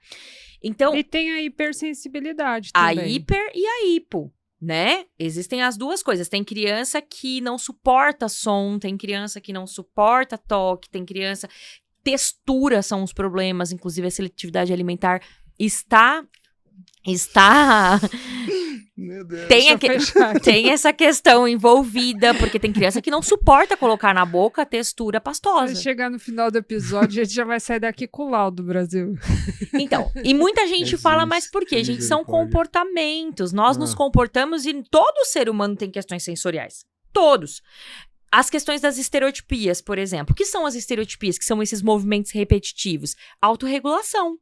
Então, e tem a hipersensibilidade também. A hiper e a hipo, né? Existem as duas coisas. Tem criança que não suporta som, tem criança que não suporta toque, tem criança... Textura são os problemas, inclusive a seletividade alimentar está... Meu Deus. Tem essa questão envolvida, porque tem criança que não suporta colocar na boca a textura pastosa. Quando chegar no final do episódio, a gente já vai sair daqui com o laudo, Brasil. Então, e muita gente fala, mas por quê? Gente, são comportamentos. Nós nos comportamos e todo ser humano tem questões sensoriais. Todos. As questões das estereotipias, por exemplo. O que são as estereotipias? Que são esses movimentos repetitivos? Autorregulação.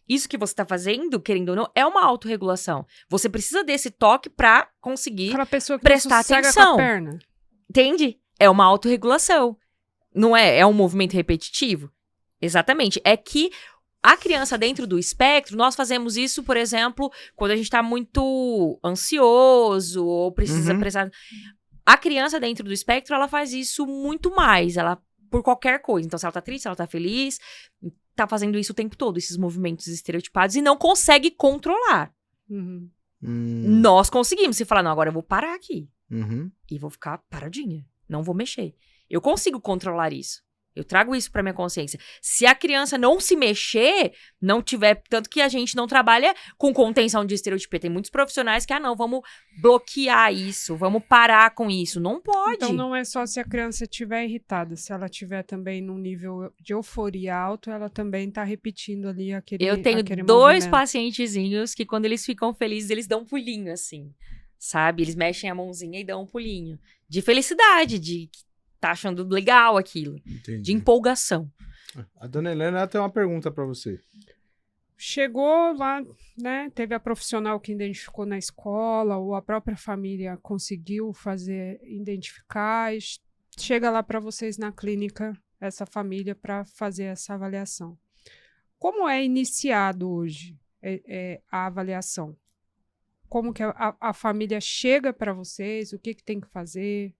Isso que você está fazendo, querendo ou não, é uma autorregulação. Você precisa desse toque para conseguir prestar atenção. Com a perna. Entende? É uma autorregulação. Não é? É um movimento repetitivo? Exatamente. É que a criança dentro do espectro, nós fazemos isso, por exemplo, quando a gente está muito ansioso ou precisa prestar... A criança dentro do espectro, ela faz isso muito mais. Ela por qualquer coisa. Então, se ela tá triste, se ela tá feliz, tá fazendo isso o tempo todo, esses movimentos estereotipados, e não consegue controlar. Nós conseguimos. Se falar, não, agora eu vou parar aqui. E vou ficar paradinha. Não vou mexer. Eu consigo controlar isso. Eu trago isso pra minha consciência. Se a criança não se mexer, não tiver... Tanto que a gente não trabalha com contenção de estereotipia. Tem muitos profissionais que, não, vamos bloquear isso, vamos parar com isso. Não pode. Então, não é só se a criança estiver irritada. Se ela estiver também num nível de euforia alto, ela também tá repetindo ali aquele Eu tenho aquele 2 movimento. pacientezinhos que, quando eles ficam felizes, eles dão um pulinho, assim. Sabe? Eles mexem a mãozinha e dão um pulinho. De felicidade, de... tá achando legal aquilo. Entendi. De empolgação. A dona Helena tem uma pergunta para você. Chegou lá, né? Teve a profissional que identificou na escola, ou a própria família conseguiu identificar. Chega lá para vocês na clínica, essa família, para fazer essa avaliação. Como é iniciado hoje a avaliação? Como que a família chega para vocês? O que tem que fazer?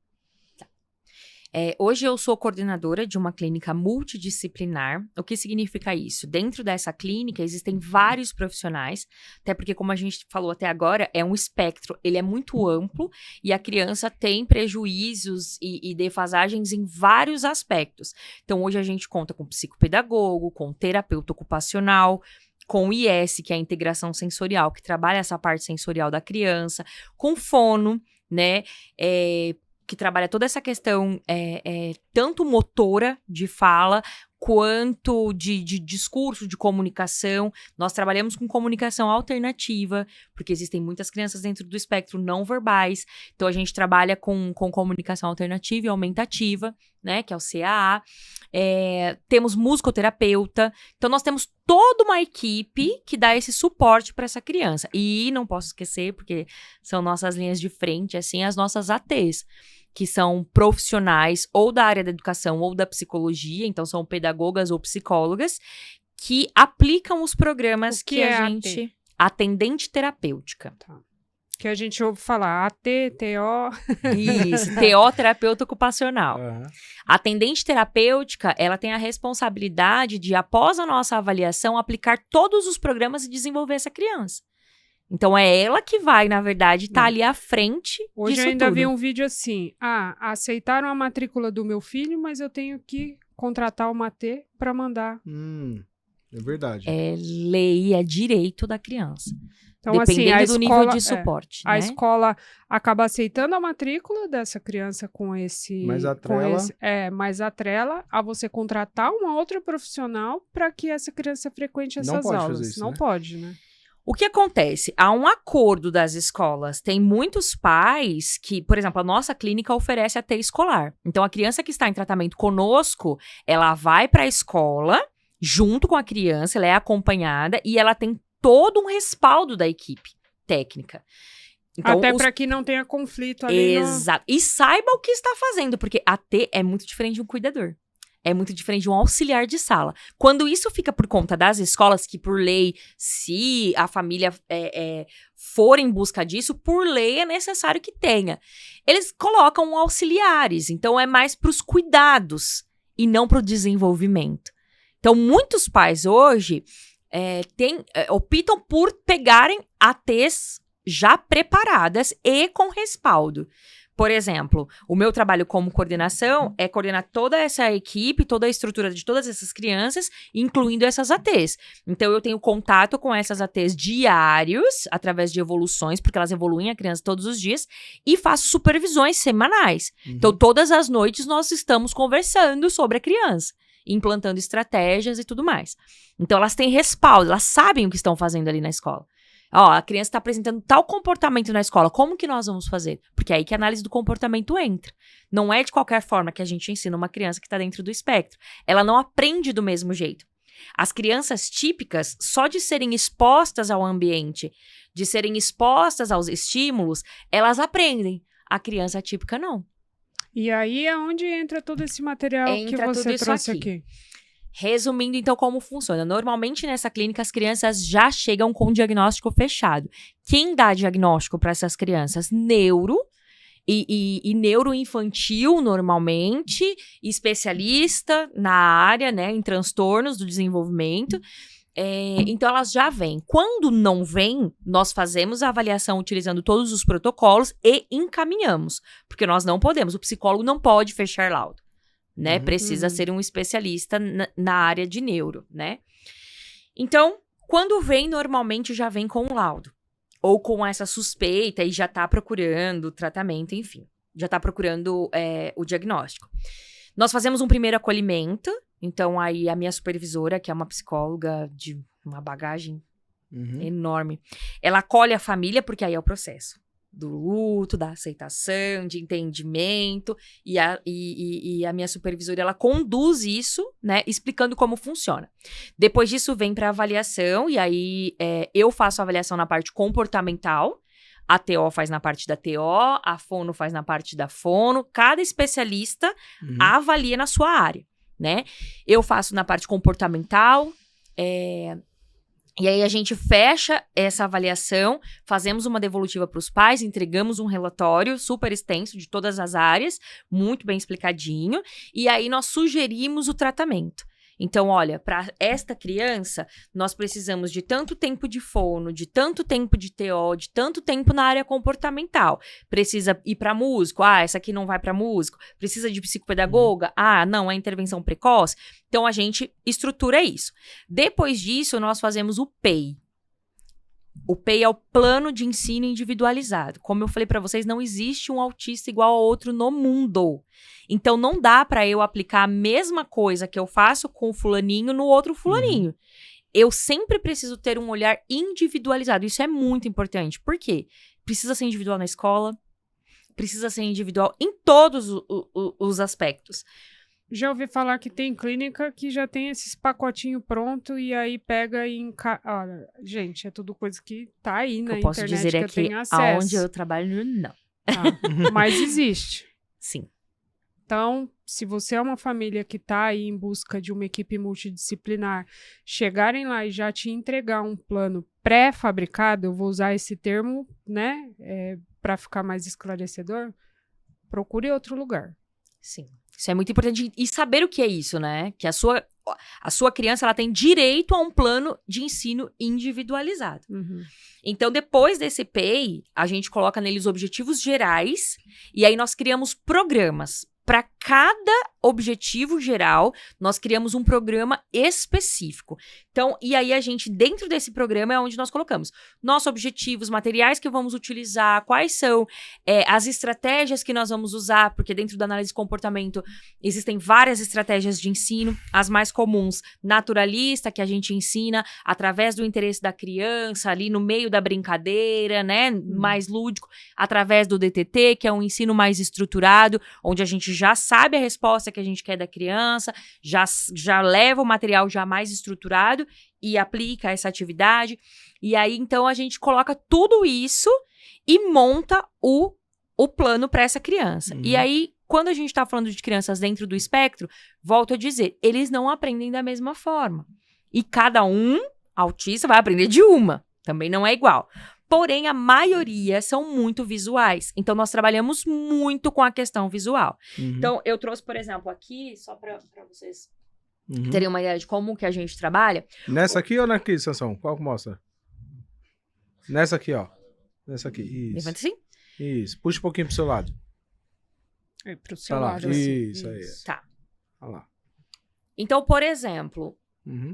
Hoje eu sou coordenadora de uma clínica multidisciplinar. O que significa isso? Dentro dessa clínica existem vários profissionais, até porque, como a gente falou até agora, é um espectro, ele é muito amplo e a criança tem prejuízos e defasagens em vários aspectos. Então, hoje a gente conta com psicopedagogo, com terapeuta ocupacional, com IS, que é a integração sensorial, que trabalha essa parte sensorial da criança, com fono, né, que trabalha toda essa questão tanto motora de fala, quanto de discurso, de comunicação. Nós trabalhamos com comunicação alternativa, porque existem muitas crianças dentro do espectro não verbais, então a gente trabalha com comunicação alternativa e aumentativa, né, que é o CAA. Temos musicoterapeuta, então nós temos toda uma equipe que dá esse suporte para essa criança. E não posso esquecer, porque são nossas linhas de frente, assim, as nossas ATs, que são profissionais ou da área da educação ou da psicologia, então são pedagogas ou psicólogas, que aplicam os programas que a gente... Atendente terapêutica. Tá. Que a gente ouve falar, AT, TO... Isso, TO, terapeuta ocupacional. Uhum. A atendente terapêutica, ela tem a responsabilidade de, após a nossa avaliação, aplicar todos os programas e desenvolver essa criança. Então, é ela que vai, na verdade, estar ali à frente Hoje disso eu ainda tudo. vi um vídeo assim, aceitaram a matrícula do meu filho, mas eu tenho que contratar uma AT para mandar. É verdade. É lei, é direito da criança. Então, dependendo assim, do nível de suporte. A né? escola acaba aceitando a matrícula dessa criança com esse... Mas atrela... mas atrela a você contratar uma outra profissional para que essa criança frequente essas aulas. Não pode fazer isso, Não né? pode, né? O que acontece? Há um acordo das escolas. Tem muitos pais que, por exemplo, a nossa clínica oferece AT escolar. Então, a criança que está em tratamento conosco, ela vai para a escola, junto com a criança, ela é acompanhada e ela tem todo um respaldo da equipe técnica. Então, até para que não tenha conflito ali. Exato. E saiba o que está fazendo, porque AT é muito diferente de um cuidador. É muito diferente de um auxiliar de sala. Quando isso fica por conta das escolas, que por lei, se a família for em busca disso, por lei é necessário que tenha. Eles colocam auxiliares, então é mais para os cuidados e não para o desenvolvimento. Então, muitos pais hoje optam por pegarem ATs já preparadas e com respaldo. Por exemplo, o meu trabalho como coordenação é coordenar toda essa equipe, toda a estrutura de todas essas crianças, incluindo essas ATs. Então, eu tenho contato com essas ATs diários, através de evoluções, porque elas evoluem a criança todos os dias, e faço supervisões semanais. Então, todas as noites nós estamos conversando sobre a criança, implantando estratégias e tudo mais. Então, elas têm respaldo, elas sabem o que estão fazendo ali na escola. A criança está apresentando tal comportamento na escola, como que nós vamos fazer? Porque é aí que a análise do comportamento entra. Não é de qualquer forma que a gente ensina uma criança que está dentro do espectro. Ela não aprende do mesmo jeito. As crianças típicas, só de serem expostas ao ambiente, de serem expostas aos estímulos, elas aprendem. A criança típica não. E aí é onde entra todo esse material que você trouxe aqui. Resumindo, então, como funciona. Normalmente, nessa clínica, as crianças já chegam com o diagnóstico fechado. Quem dá diagnóstico para essas crianças? Neuro e neuroinfantil, normalmente, especialista na área, né, em transtornos do desenvolvimento. Então, elas já vêm. Quando não vêm, nós fazemos a avaliação utilizando todos os protocolos e encaminhamos, porque nós não podemos, o psicólogo não pode fechar laudo, né? Precisa ser um especialista na área de neuro, né? Então, quando vem, normalmente já vem com um laudo, ou com essa suspeita e já tá procurando tratamento, enfim, já tá procurando o diagnóstico. Nós fazemos um primeiro acolhimento, então aí a minha supervisora, que é uma psicóloga de uma bagagem enorme, ela acolhe a família, porque aí é o processo do luto, da aceitação, de entendimento, e a minha supervisora, ela conduz isso, né, explicando como funciona. Depois disso, vem para avaliação, e aí eu faço a avaliação na parte comportamental, a TO faz na parte da TO, a fono faz na parte da fono, cada especialista avalia na sua área, né? Eu faço na parte comportamental, e aí a gente fecha essa avaliação, fazemos uma devolutiva para os pais, entregamos um relatório super extenso de todas as áreas, muito bem explicadinho, e aí nós sugerimos o tratamento. Então, olha, para esta criança, nós precisamos de tanto tempo de fono, de tanto tempo de TO, de tanto tempo na área comportamental. Precisa ir para músico? Essa aqui não vai para músico. Precisa de psicopedagoga? Não, é intervenção precoce. Então, a gente estrutura isso. Depois disso, nós fazemos o PEI. O PEI é o Plano de Ensino Individualizado. Como eu falei para vocês, não existe um autista igual ao outro no mundo. Então, não dá para eu aplicar a mesma coisa que eu faço com o fulaninho no outro fulaninho. Eu sempre preciso ter um olhar individualizado. Isso é muito importante. Por quê? Precisa ser individual na escola, precisa ser individual em todos os aspectos. Já ouvi falar que tem clínica que já tem esses pacotinhos pronto e aí pega e olha, gente, é tudo coisa que tá aí na internet. Eu posso dizer que eu tenho acesso. Aonde eu trabalho, não. Mas existe. Sim. Então, se você é uma família que tá aí em busca de uma equipe multidisciplinar, chegarem lá e já te entregar um plano pré-fabricado, eu vou usar esse termo, né, para ficar mais esclarecedor, procure outro lugar. Sim. Isso é muito importante. E saber o que é isso, né? Que a sua criança, ela tem direito a um plano de ensino individualizado. Então, depois desse PEI, a gente coloca neles objetivos gerais e aí nós criamos programas. Para cada objetivo geral, nós criamos um programa específico. Então, e aí a gente, dentro desse programa, é onde nós colocamos nossos objetivos, materiais que vamos utilizar, quais são as estratégias que nós vamos usar, porque dentro da análise de comportamento existem várias estratégias de ensino, as mais comuns, naturalista, que a gente ensina através do interesse da criança, ali no meio da brincadeira, né, mais lúdico, através do DTT, que é um ensino mais estruturado, onde a gente já sabe a resposta que a gente quer da criança, já leva o material já mais estruturado e aplica essa atividade. E aí, então, a gente coloca tudo isso e monta o plano para essa criança. E aí, quando a gente está falando de crianças dentro do espectro, volto a dizer, eles não aprendem da mesma forma. E cada autista, vai aprender de uma. Também não é igual. Porém, a maioria são muito visuais. Então, nós trabalhamos muito com a questão visual. Então, eu trouxe, por exemplo, aqui, só para vocês terem uma ideia de como que a gente trabalha. Nessa aqui ou naqui, Sansão? Qual que mostra? Nessa aqui, ó. Nessa aqui, isso. Levanta assim? Isso. Puxa um pouquinho pro seu lado. Pro seu lado. Assim. Isso aí. Tá. Olha lá. Então, por exemplo,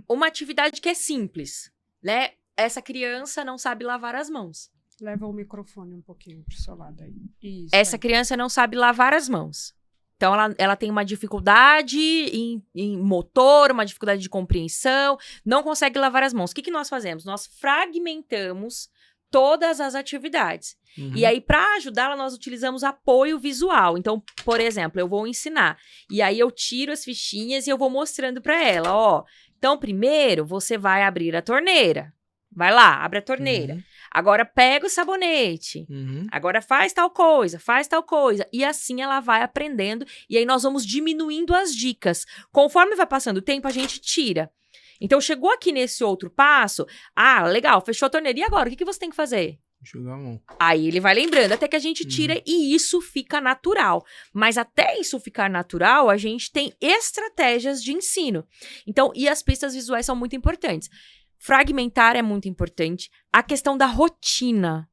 uma atividade que é simples, né? Essa criança não sabe lavar as mãos. Leva o microfone um pouquinho pro seu lado aí. Isso, essa criança não sabe lavar as mãos. Então, ela tem uma dificuldade em motor, uma dificuldade de compreensão, não consegue lavar as mãos. O que nós fazemos? Nós fragmentamos todas as atividades. E aí, para ajudá-la, nós utilizamos apoio visual. Então, por exemplo, eu vou ensinar. E aí, eu tiro as fichinhas e eu vou mostrando para ela, ó. Então, primeiro, você vai abrir a torneira. Vai lá, abre a torneira. Agora pega o sabonete. Agora faz tal coisa, faz tal coisa. E assim ela vai aprendendo. E aí nós vamos diminuindo as dicas. Conforme vai passando o tempo, a gente tira. Então, chegou aqui nesse outro passo. Legal, fechou a torneira. E agora, o que você tem que fazer? Enxugar a mão. Aí ele vai lembrando, até que a gente tira e isso fica natural. Mas até isso ficar natural, a gente tem estratégias de ensino. Então, e as pistas visuais são muito importantes. Fragmentar é muito importante. A questão da rotina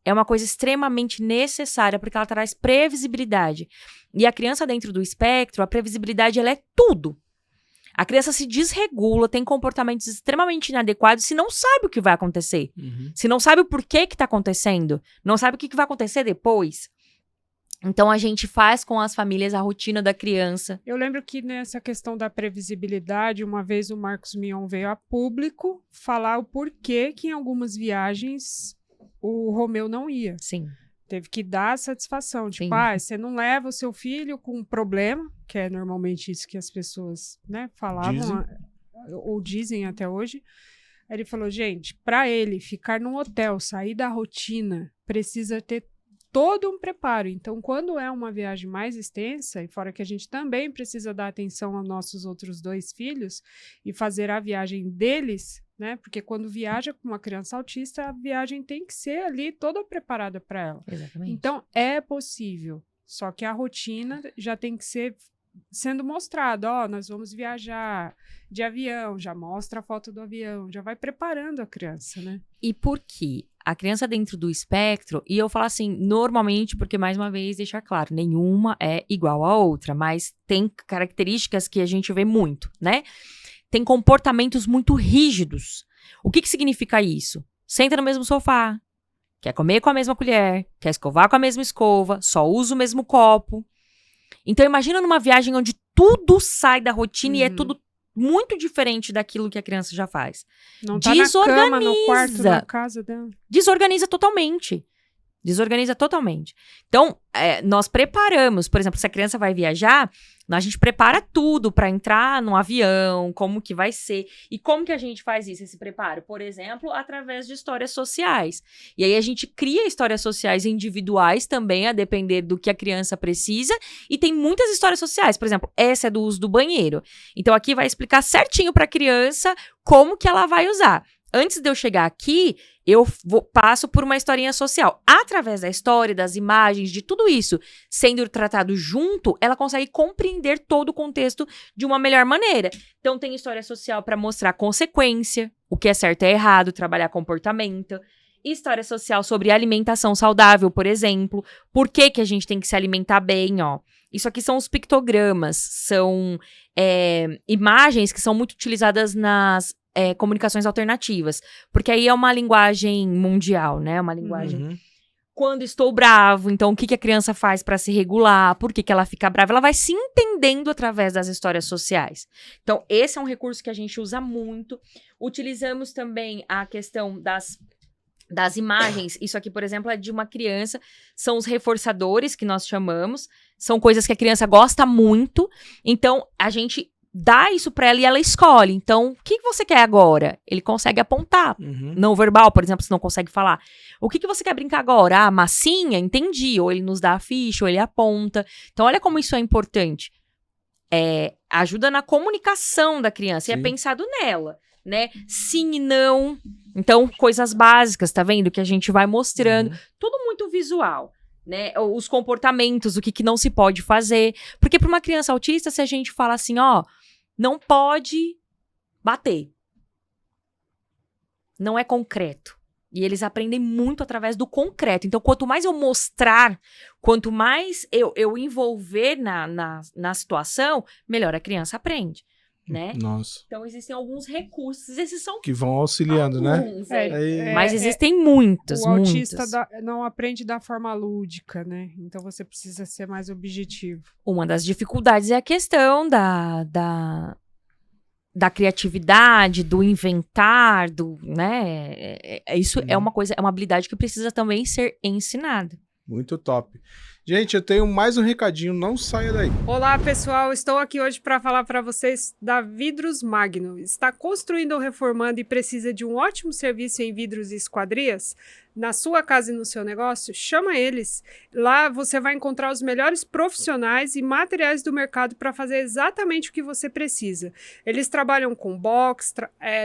é uma coisa extremamente necessária, porque ela traz previsibilidade. E a criança dentro do espectro, a previsibilidade, ela é tudo. A criança se desregula, tem comportamentos extremamente inadequados se não sabe o que vai acontecer. Se não sabe o porquê que está acontecendo. Não sabe o que vai acontecer depois. Então, a gente faz com as famílias a rotina da criança. Eu lembro que nessa questão da previsibilidade, uma vez o Marcos Mion veio a público falar o porquê que em algumas viagens o Romeu não ia. Sim. Teve que dar a satisfação. Tipo, Sim. você não leva o seu filho com um problema, que é normalmente isso que as pessoas, né, falavam, ou dizem até hoje. Aí ele falou, gente, para ele ficar num hotel, sair da rotina, precisa ter todo um preparo. Então, quando é uma viagem mais extensa, e fora que a gente também precisa dar atenção aos nossos outros 2 filhos e fazer a viagem deles, né? Porque quando viaja com uma criança autista, a viagem tem que ser ali toda preparada para ela. Exatamente. Então, é possível. Só que a rotina já tem que ser sendo mostrada. Ó, nós vamos viajar de avião, já mostra a foto do avião, já vai preparando a criança, né? E por quê? A criança dentro do espectro, e eu falo assim, normalmente, porque mais uma vez, deixar claro, nenhuma é igual à outra, mas tem características que a gente vê muito, né? Tem comportamentos muito rígidos. O que significa isso? Senta no mesmo sofá, quer comer com a mesma colher, quer escovar com a mesma escova, só usa o mesmo copo. Então, imagina numa viagem onde tudo sai da rotina e é tudo muito diferente daquilo que a criança já faz. Não tá na cama, no quarto, na casa dela. Desorganiza totalmente. Desorganiza totalmente. Então, nós preparamos, por exemplo, se a criança vai viajar, a gente prepara tudo para entrar no avião, como que vai ser. E como que a gente faz isso, esse preparo? Por exemplo, através de histórias sociais. E aí a gente cria histórias sociais individuais também, a depender do que a criança precisa. E tem muitas histórias sociais. Por exemplo, essa é do uso do banheiro. Então, aqui vai explicar certinho para a criança como que ela vai usar. Antes de eu chegar aqui, eu passo por uma historinha social. Através da história, das imagens, de tudo isso sendo tratado junto, ela consegue compreender todo o contexto de uma melhor maneira. Então, tem história social para mostrar consequência, o que é certo e errado, trabalhar comportamento. História social sobre alimentação saudável, por exemplo. Por que a gente tem que se alimentar bem, ó. Isso aqui são os pictogramas, são imagens que são muito utilizadas nas comunicações alternativas, porque aí é uma linguagem mundial, né? Uma linguagem... Quando estou bravo, então o que a criança faz para se regular? Por que ela fica brava? Ela vai se entendendo através das histórias sociais. Então, esse é um recurso que a gente usa muito. Utilizamos também a questão das imagens. Isso aqui, por exemplo, é de uma criança. São os reforçadores que nós chamamos. São coisas que a criança gosta muito. Então, a gente dá isso pra ela e ela escolhe. Então, o que você quer agora? Ele consegue apontar. Não verbal, por exemplo, se não consegue falar. O que você quer brincar agora? Ah, massinha? Entendi. Ou ele nos dá a ficha, ou ele aponta. Então, olha como isso é importante. Ajuda na comunicação da criança. Sim. E é pensado nela, né? Sim e não. Então, coisas básicas, tá vendo? Que a gente vai mostrando. Tudo muito visual. Né, os comportamentos, o que não se pode fazer. Porque para uma criança autista, se a gente fala assim, ó, não pode bater. Não é concreto. E eles aprendem muito através do concreto. Então, quanto mais eu mostrar, quanto mais eu envolver na situação, melhor a criança aprende. Né? Nossa. Então, existem alguns recursos. Esses são que vão auxiliando, alguns, né? Mas existem muitos. O autista não aprende da forma lúdica, né? Então, você precisa ser mais objetivo. Uma das dificuldades é a questão da criatividade, do inventar, né? Isso é uma coisa, é uma habilidade que precisa também ser ensinada. Muito top. Gente, eu tenho mais um recadinho, não saia daí. Olá, pessoal. Estou aqui hoje para falar para vocês da Vidros Magno. Está construindo ou reformando e precisa de um ótimo serviço em vidros e esquadrias? na sua casa e no seu negócio, chama eles. Lá você vai encontrar os melhores profissionais e materiais do mercado para fazer exatamente o que você precisa. Eles trabalham com box,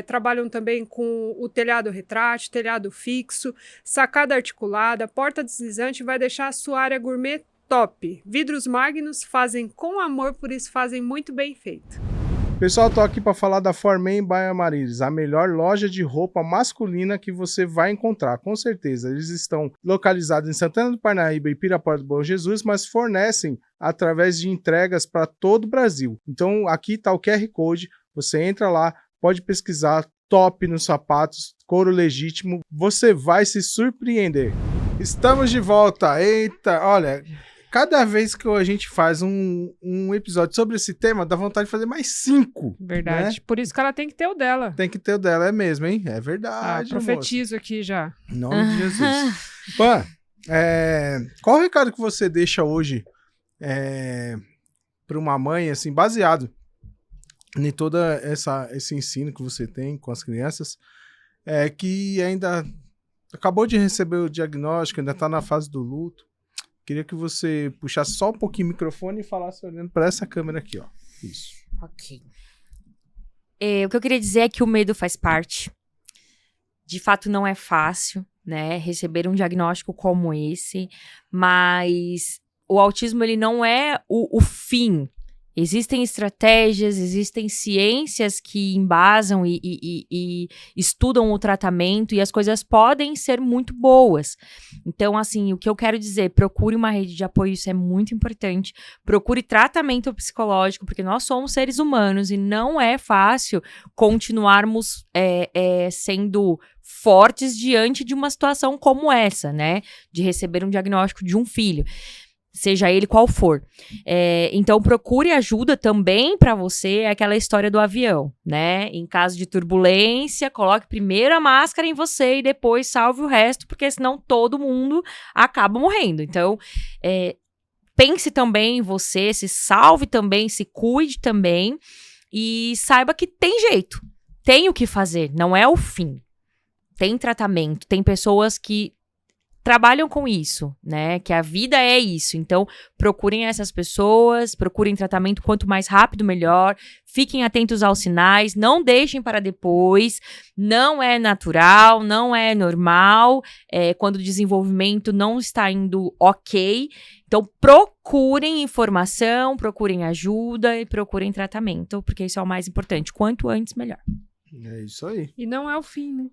trabalham também com o telhado retrátil, telhado fixo, sacada articulada, porta deslizante, vai deixar a sua área gourmet top. Vidros Magnus fazem com amor, por isso fazem muito bem feito. Pessoal, tô aqui para falar da Formen by Amaryllis, a melhor loja de roupa masculina que você vai encontrar, com certeza. Eles estão localizados em Santana do Parnaíba e Pirapora do Bom Jesus, mas fornecem através de entregas para todo o Brasil. Então, aqui está o QR Code, você entra lá, pode pesquisar, top nos sapatos, couro legítimo, você vai se surpreender. Estamos de volta, eita, olha... Cada vez que a gente faz um episódio sobre esse tema, dá vontade de fazer mais 5. Verdade. Né? Por isso que ela tem que ter o dela. Tem que ter o dela, é mesmo, hein? É verdade. Profetizo aqui já. Em nome de Jesus. Pan, qual o recado que você deixa hoje para uma mãe, assim, baseado em todo esse ensino que você tem com as crianças, que ainda acabou de receber o diagnóstico, ainda está na fase do luto? Queria que você puxasse só um pouquinho o microfone e falasse olhando para essa câmera aqui, ó. Isso. Ok. O que eu queria dizer é que o medo faz parte. De fato, não é fácil, né? Receber um diagnóstico como esse. Mas o autismo, ele não é o fim. Existem estratégias, existem ciências que embasam e estudam o tratamento e as coisas podem ser muito boas. Então, assim, o que eu quero dizer, procure uma rede de apoio, isso é muito importante. Procure tratamento psicológico, porque nós somos seres humanos e não é fácil continuarmos sendo fortes diante de uma situação como essa, né? De receber um diagnóstico de um filho. Seja ele qual for. Então, procure ajuda também para você, é aquela história do avião, né? Em caso de turbulência, coloque primeiro a máscara em você e depois salve o resto, porque senão todo mundo acaba morrendo. Então, pense também em você, se salve também, se cuide também e saiba que tem jeito, tem o que fazer, não é o fim. Tem tratamento, tem pessoas que trabalham com isso, né? Que a vida é isso. Então, procurem essas pessoas, procurem tratamento quanto mais rápido, melhor. Fiquem atentos aos sinais, não deixem para depois. Não é natural, não é normal. Quando o desenvolvimento não está indo ok. Então, procurem informação, procurem ajuda e procurem tratamento, porque isso é o mais importante. Quanto antes, melhor. É isso aí. E não é o fim, né?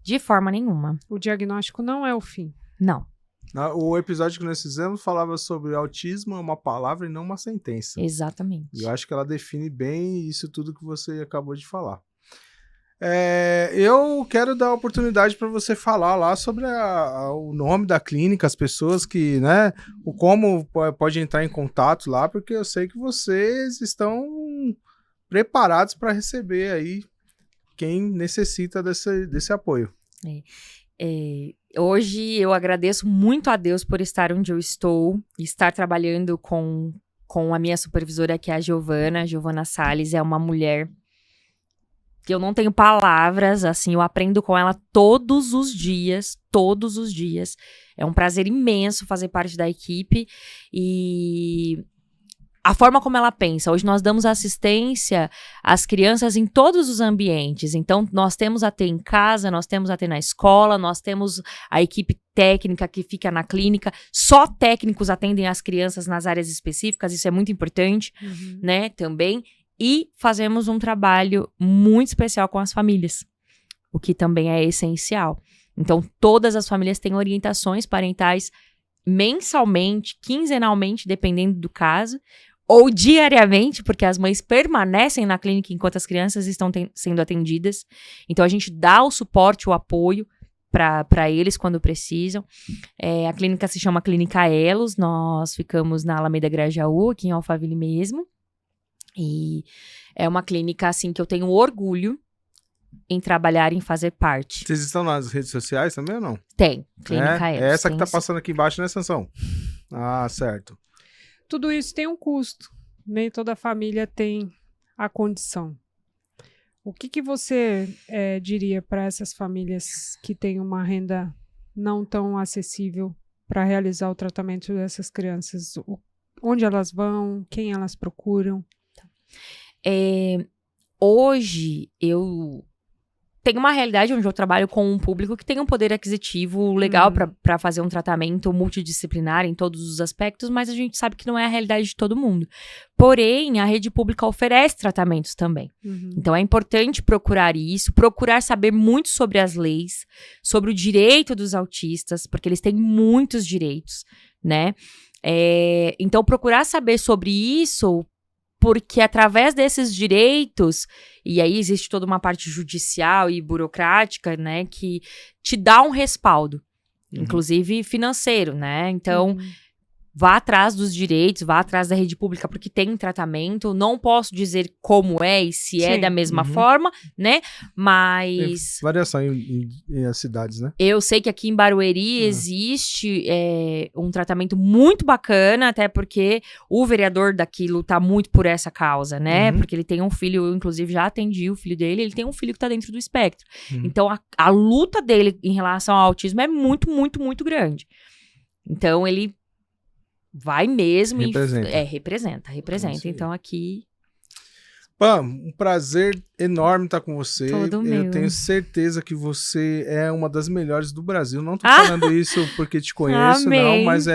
De forma nenhuma. O diagnóstico não é o fim. Não. O episódio que nós fizemos falava sobre autismo é uma palavra e não uma sentença. Exatamente. E eu acho que ela define bem isso tudo que você acabou de falar. Eu quero dar a oportunidade para você falar lá sobre o nome da clínica, as pessoas que, né, como pode entrar em contato lá, porque eu sei que vocês estão preparados para receber aí quem necessita desse apoio. Hoje eu agradeço muito a Deus por estar onde eu estou, estar trabalhando com a minha supervisora, que é a Giovana Salles. É uma mulher que eu não tenho palavras, assim, eu aprendo com ela todos os dias. É um prazer imenso fazer parte da equipe e a forma como ela pensa. Hoje nós damos assistência às crianças em todos os ambientes. Então, nós temos AT em casa, nós temos AT na escola, nós temos a equipe técnica que fica na clínica. Só técnicos atendem as crianças nas áreas específicas, isso é muito importante, né, também. E fazemos um trabalho muito especial com as famílias, o que também é essencial. Então, todas as famílias têm orientações parentais mensalmente, quinzenalmente, dependendo do caso, ou diariamente, porque as mães permanecem na clínica enquanto as crianças estão sendo atendidas. Então, a gente dá o suporte, o apoio para eles quando precisam. A clínica se chama Clínica Elos, nós ficamos na Alameda Grajaú, aqui em Alphaville mesmo. E é uma clínica, assim, que eu tenho orgulho em trabalhar, em fazer parte. Vocês estão nas redes sociais também ou não? Tem, Clínica Elos. É essa que tá passando aqui embaixo, né, Sansão? Ah, certo. Tudo isso tem um custo. Nem toda família tem a condição. O que você diria para essas famílias que têm uma renda não tão acessível para realizar o tratamento dessas crianças? Onde elas vão? Quem elas procuram? Hoje, eu tenho uma realidade onde eu trabalho com um público que tem um poder aquisitivo legal para fazer um tratamento multidisciplinar em todos os aspectos, mas a gente sabe que não é a realidade de todo mundo. Porém, a rede pública oferece tratamentos também. Então, é importante procurar isso, procurar saber muito sobre as leis, sobre o direito dos autistas, porque eles têm muitos direitos, né? Então, procurar saber sobre isso, porque através desses direitos, e aí existe toda uma parte judicial e burocrática, né, que te dá um respaldo, inclusive financeiro, né? Então, vá atrás dos direitos, vá atrás da rede pública, porque tem tratamento. Não posso dizer como é e se é da mesma forma, né? Mas... Tem variação em as cidades, né? Eu sei que aqui em Barueri existe um tratamento muito bacana, até porque o vereador daqui luta muito por essa causa, né? Porque ele tem um filho, eu inclusive já atendi o filho dele, ele tem um filho que tá dentro do espectro. Então, a luta dele em relação ao autismo é muito, muito, muito grande. Então, ele vai mesmo representa. Representa. Então, aqui... Pam, um prazer enorme estar com você. Todo meu. Eu tenho certeza que você é uma das melhores do Brasil. Não tô falando isso porque te conheço, não, mas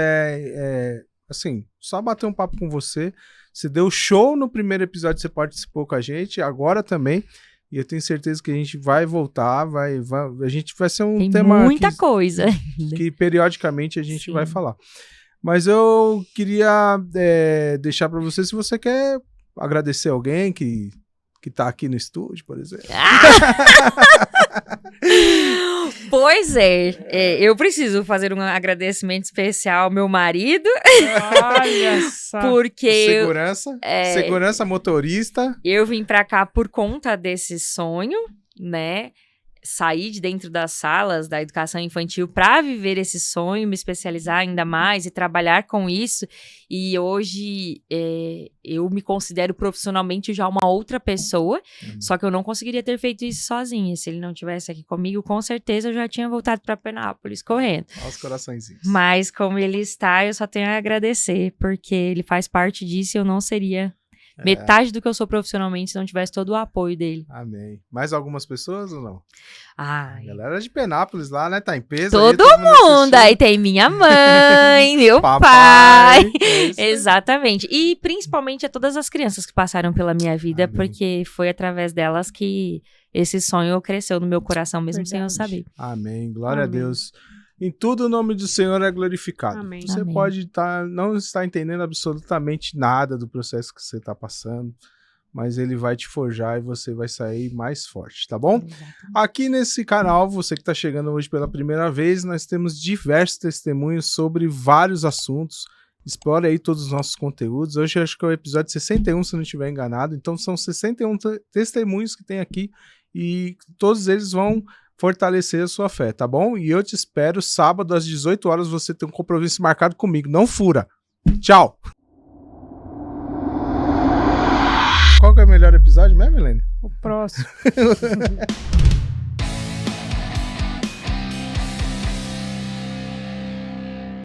assim, só bater um papo com você. Você deu show no primeiro episódio, você participou com a gente, agora também. E eu tenho certeza que a gente vai voltar, a gente vai ser um tema... muita coisa. Que periodicamente a gente vai falar. Mas eu queria deixar para você, se você quer agradecer alguém que tá aqui no estúdio, por exemplo. Pois eu preciso fazer um agradecimento especial ao meu marido. Olha só. Porque segurança motorista. Eu vim pra cá por conta desse sonho, né? Sair de dentro das salas da educação infantil para viver esse sonho, me especializar ainda mais e trabalhar com isso. E hoje eu me considero profissionalmente já uma outra pessoa, só que eu não conseguiria ter feito isso sozinha. Se ele não estivesse aqui comigo, com certeza eu já tinha voltado para Penápolis correndo. Olha os coraçõezinhos. Mas como ele está, eu só tenho a agradecer, porque ele faz parte disso e eu não seria... metade do que eu sou profissionalmente se não tivesse todo o apoio dele. Amém. Mais algumas pessoas ou não? Ai. A galera de Penápolis lá, né? Tá em peso. Todo mundo. Aí tem minha mãe, meu pai. Exatamente. E principalmente a todas as crianças que passaram pela minha vida, porque foi através delas que esse sonho cresceu no meu coração, mesmo sem eu saber. Amém. Glória a Deus. Em tudo o nome do Senhor é glorificado. Amém. Você pode não estar entendendo absolutamente nada do processo que você está passando, mas ele vai te forjar e você vai sair mais forte, tá bom? Exatamente. Aqui nesse canal, você que está chegando hoje pela primeira vez, nós temos diversos testemunhos sobre vários assuntos. Explore aí todos os nossos conteúdos. Hoje eu acho que é o episódio 61, se não estiver enganado. Então são 61 testemunhos que tem aqui e todos eles vão fortalecer a sua fé, tá bom? E eu te espero sábado às 18 horas, você tem um compromisso marcado comigo. Não fura. Tchau! Qual que é o melhor episódio mesmo, Helene? O próximo.